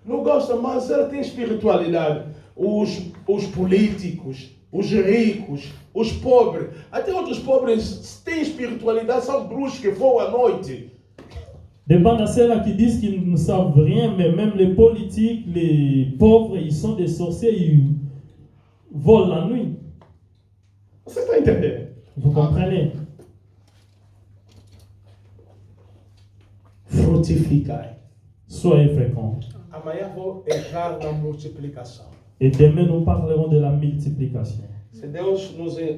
não gosto, mas ela tem espiritualidade. Os políticos, os ricos, os pobres, até outros pobres têm espiritualidade, são bruxos que voam à noite. Dépend de ceux-là qui disent qu'ils ne savent rien, mais même les politiques, les pauvres, ils sont des sorciers, ils volent la nuit. Você está entendendo? Vous comprenez? Frutificai. Soyez fréquents. Amanhã vou entrar na multiplicação. Et demain, nous parlerons de la multiplication. Se Deus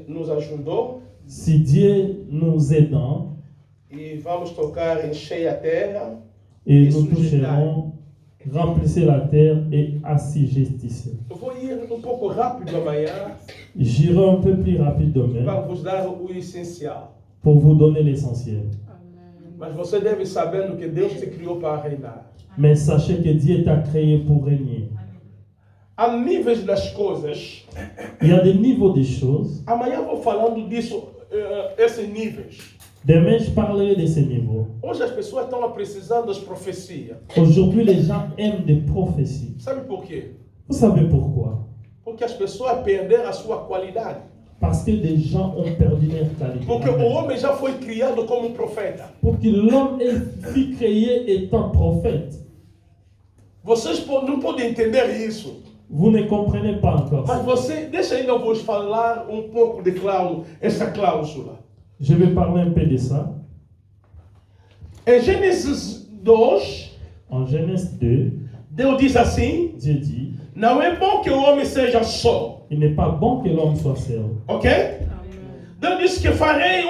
nos ajudou Si Dieu nous aidant, e vamos tocar encher a terra, et nous toucherons, remplissez la terre et assujettissez. eu vou ir um pouco rápido amanhã J'irai un peu plus rapide demain para vos dar o essencial. pour vous donner l'essentiel. Mas você deve saber que Deus te criou para reinar. Mais sachez que Dieu t'a créé pour régner. Há níveis das coisas. Il y a des niveaux des choses. Amanhã vou falando disso, esses níveis. Demain, je parlerai de ces niveaux. Hoje as pessoas estão precisando das profecias. Aujourd'hui, les gens aiment des prophéties. Sabe por quê? Vous savez pourquoi? Porque as pessoas perderam a sua qualidade. Parce que des gens ont perdu leur qualité. Porque o homem já foi criado como profeta. Pour que l'homme fut créé étant prophète. Vocês não podem entender isso. Vous ne comprenez pas encore. Mas você, deixa ainda eu vos falar um pouco de essa cláusula. Je vais parler un peu de ça. Em Gênesis 2, En Genèse 2, Deus diz assim: Dieu dit, não é bom que o homem seja só. il n'est pas bon que l'homme soit seul. Ok? Deus disse que farei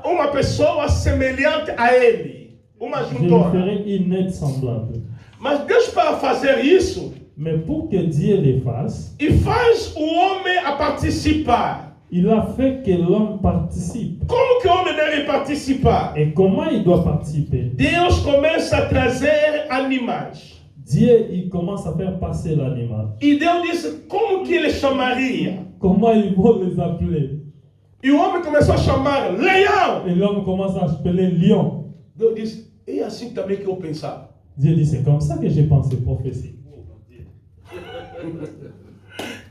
uma pessoa semelhante a ele. Uma Je lui juntora. ferai une aide semblable. Mas Deus, para fazer isso, Mais pour que Dieu les fasse, e faz o homem a participar. il a fait que l'homme participe. Como que o homem deve participar? Et comment il doit participer? Deus começa a trazer animais. Dieu, il commence à faire passer l'animal. E Deus disse como que ele chamaria. Comment ils vont les appeler? E o homem começou a chamar leão. Et l'homme commence à appeler lion. Deus disse, é assim também que eu pensava. Dieu dit, c'est comme ça que j'ai pensé prophétie.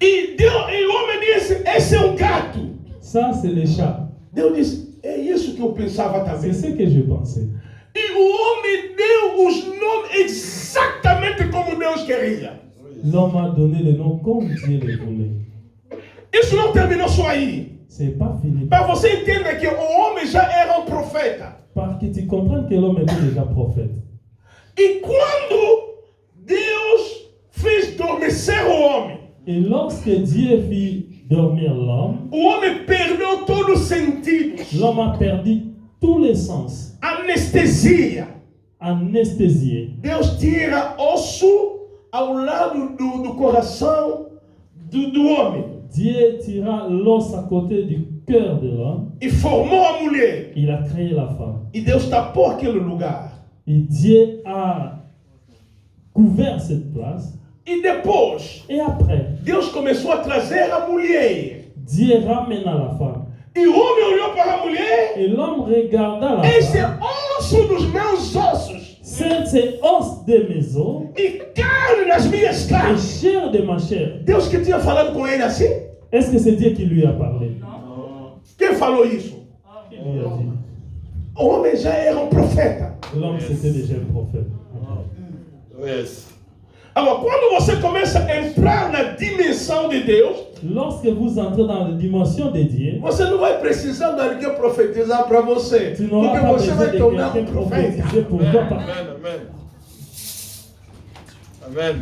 E o homem disse, esse é um gato. Ça, c'est les chats. Deus disse, é isso que eu pensava também. C'est ce que je pensais. E o homem deu os nomes exatamente como Deus queria. L'homme a donné le nom comme Dieu le voulait. Isso não terminou só aí. C'est pas fini. Para você entender que o homem já era um profeta. Parce que tu comprends que l'homme était déjà prophète. E quando Deus fez adormecer o homem, Et lorsque Dieu fit dormir l'homme, o homem perdeu todos os sentidos. l'homme a perdu tous les sens. Anestesia. Anesthésié. Deus tira osso ao lado do coração do homem. Dieu tira l'os à côté du cœur de l'homme. E formou a mulher. Il a créé la femme. E Deus tapou aquele lugar. Et Dieu a couvert cette place. E depois, Et après, Deus começou a trazer a mulher. Dieu ramena la femme. E o homem olhou para a mulher. Et l'homme regarda la Esse é femme. osso dos meus ossos. C'est os de mes os E carne nas minhas et carnes. chair de ma chair. Deus que tinha falado com ele assim? Est-ce que c'est Dieu qui lui a parlé? Quem falou isso? Qui lui a dit? O homem já era um profeta. L'homme, c'était déjà un prophète. Yes. Agora, quando você começa a entrar na dimensão de Deus, Lorsque vous entrez dans la dimension de Dieu, você não vai precisar de alguém profetizar para você. tu n'auras Porque pas você besoin vai de tornar quelqu'un profeta. prophétiser pour toi. Amen. Amen. Amen.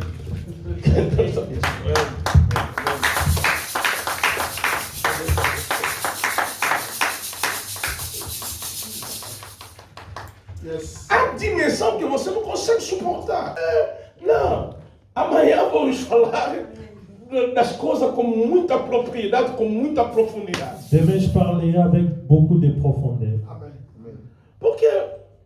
Há dimensão que você não consegue suportar. Não. Amanhã vamos falar das coisas com muita propriedade, com muita profundidade. Demain, je parlerai avec beaucoup de profondeur. Porque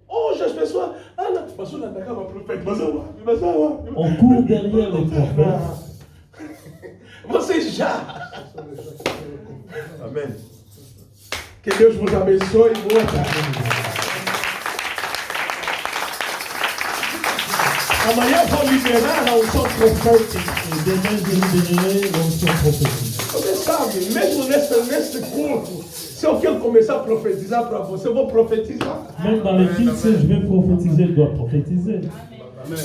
hoje as pessoas, não, mas eu atacava o profeta, mas eu. On court derrière les prophètes. Vocês já. Amen. Que Deus vos abençoe. Boa tarde. Amanhã vou liberar a unção profética. Et demain, je libérerai l'onction prophétique. Você sabe, mesmo nesse culto, se eu quero começar a profetizar para você, eu vou profetizar. Même dans les films, si je vais prophétiser, je dois prophétiser.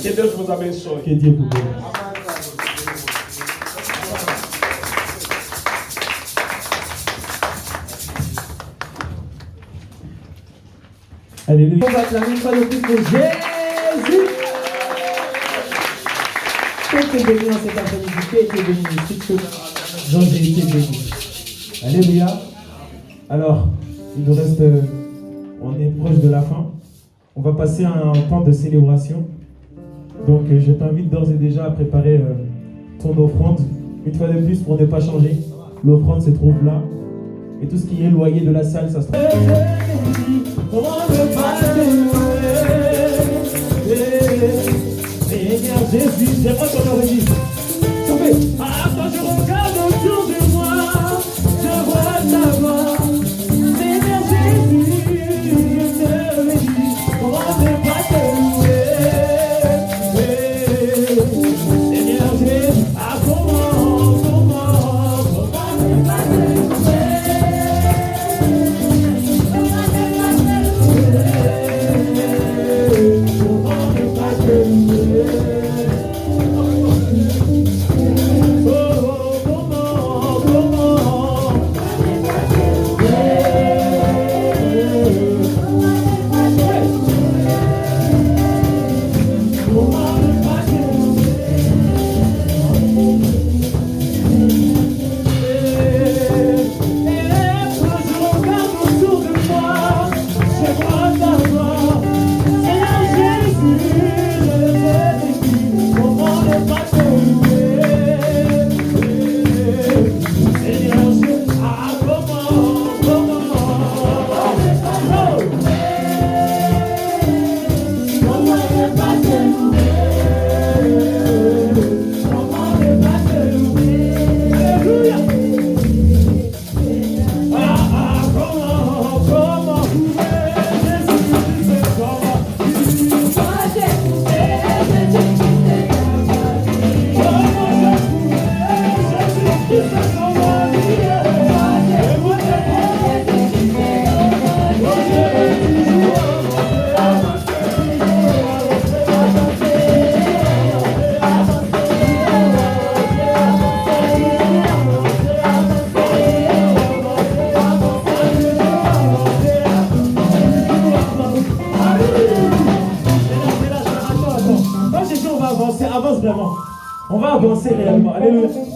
Que Deus vos abençoe. Que Dieu vous bénisse. Alléluia. On va acclamer une fois de plus pour Jésus. Qui était béni dans cet après-midi? Qui était béni ici? Dont j'ai été béni. Alléluia. Alors, il nous reste, on est proche de la fin. On va passer à un temps de célébration. Donc, je t'invite d'ores et déjà à préparer ton offrande. Une fois de plus, pour ne pas changer. L'offrande se trouve là. Et tout ce qui est loyer de la salle, ça se trouve. Seigneur Jésus, j'aimerais qu'on le redise. Ah, quand je regarde autour de moi, je vois ta gloire. Seigneur Jésus, je te le dis, comment ne pas te louer? Seigneur Jésus, ah comment ne pas te louer? Oh, Avance vraiment. On va avancer réellement. Alléluia.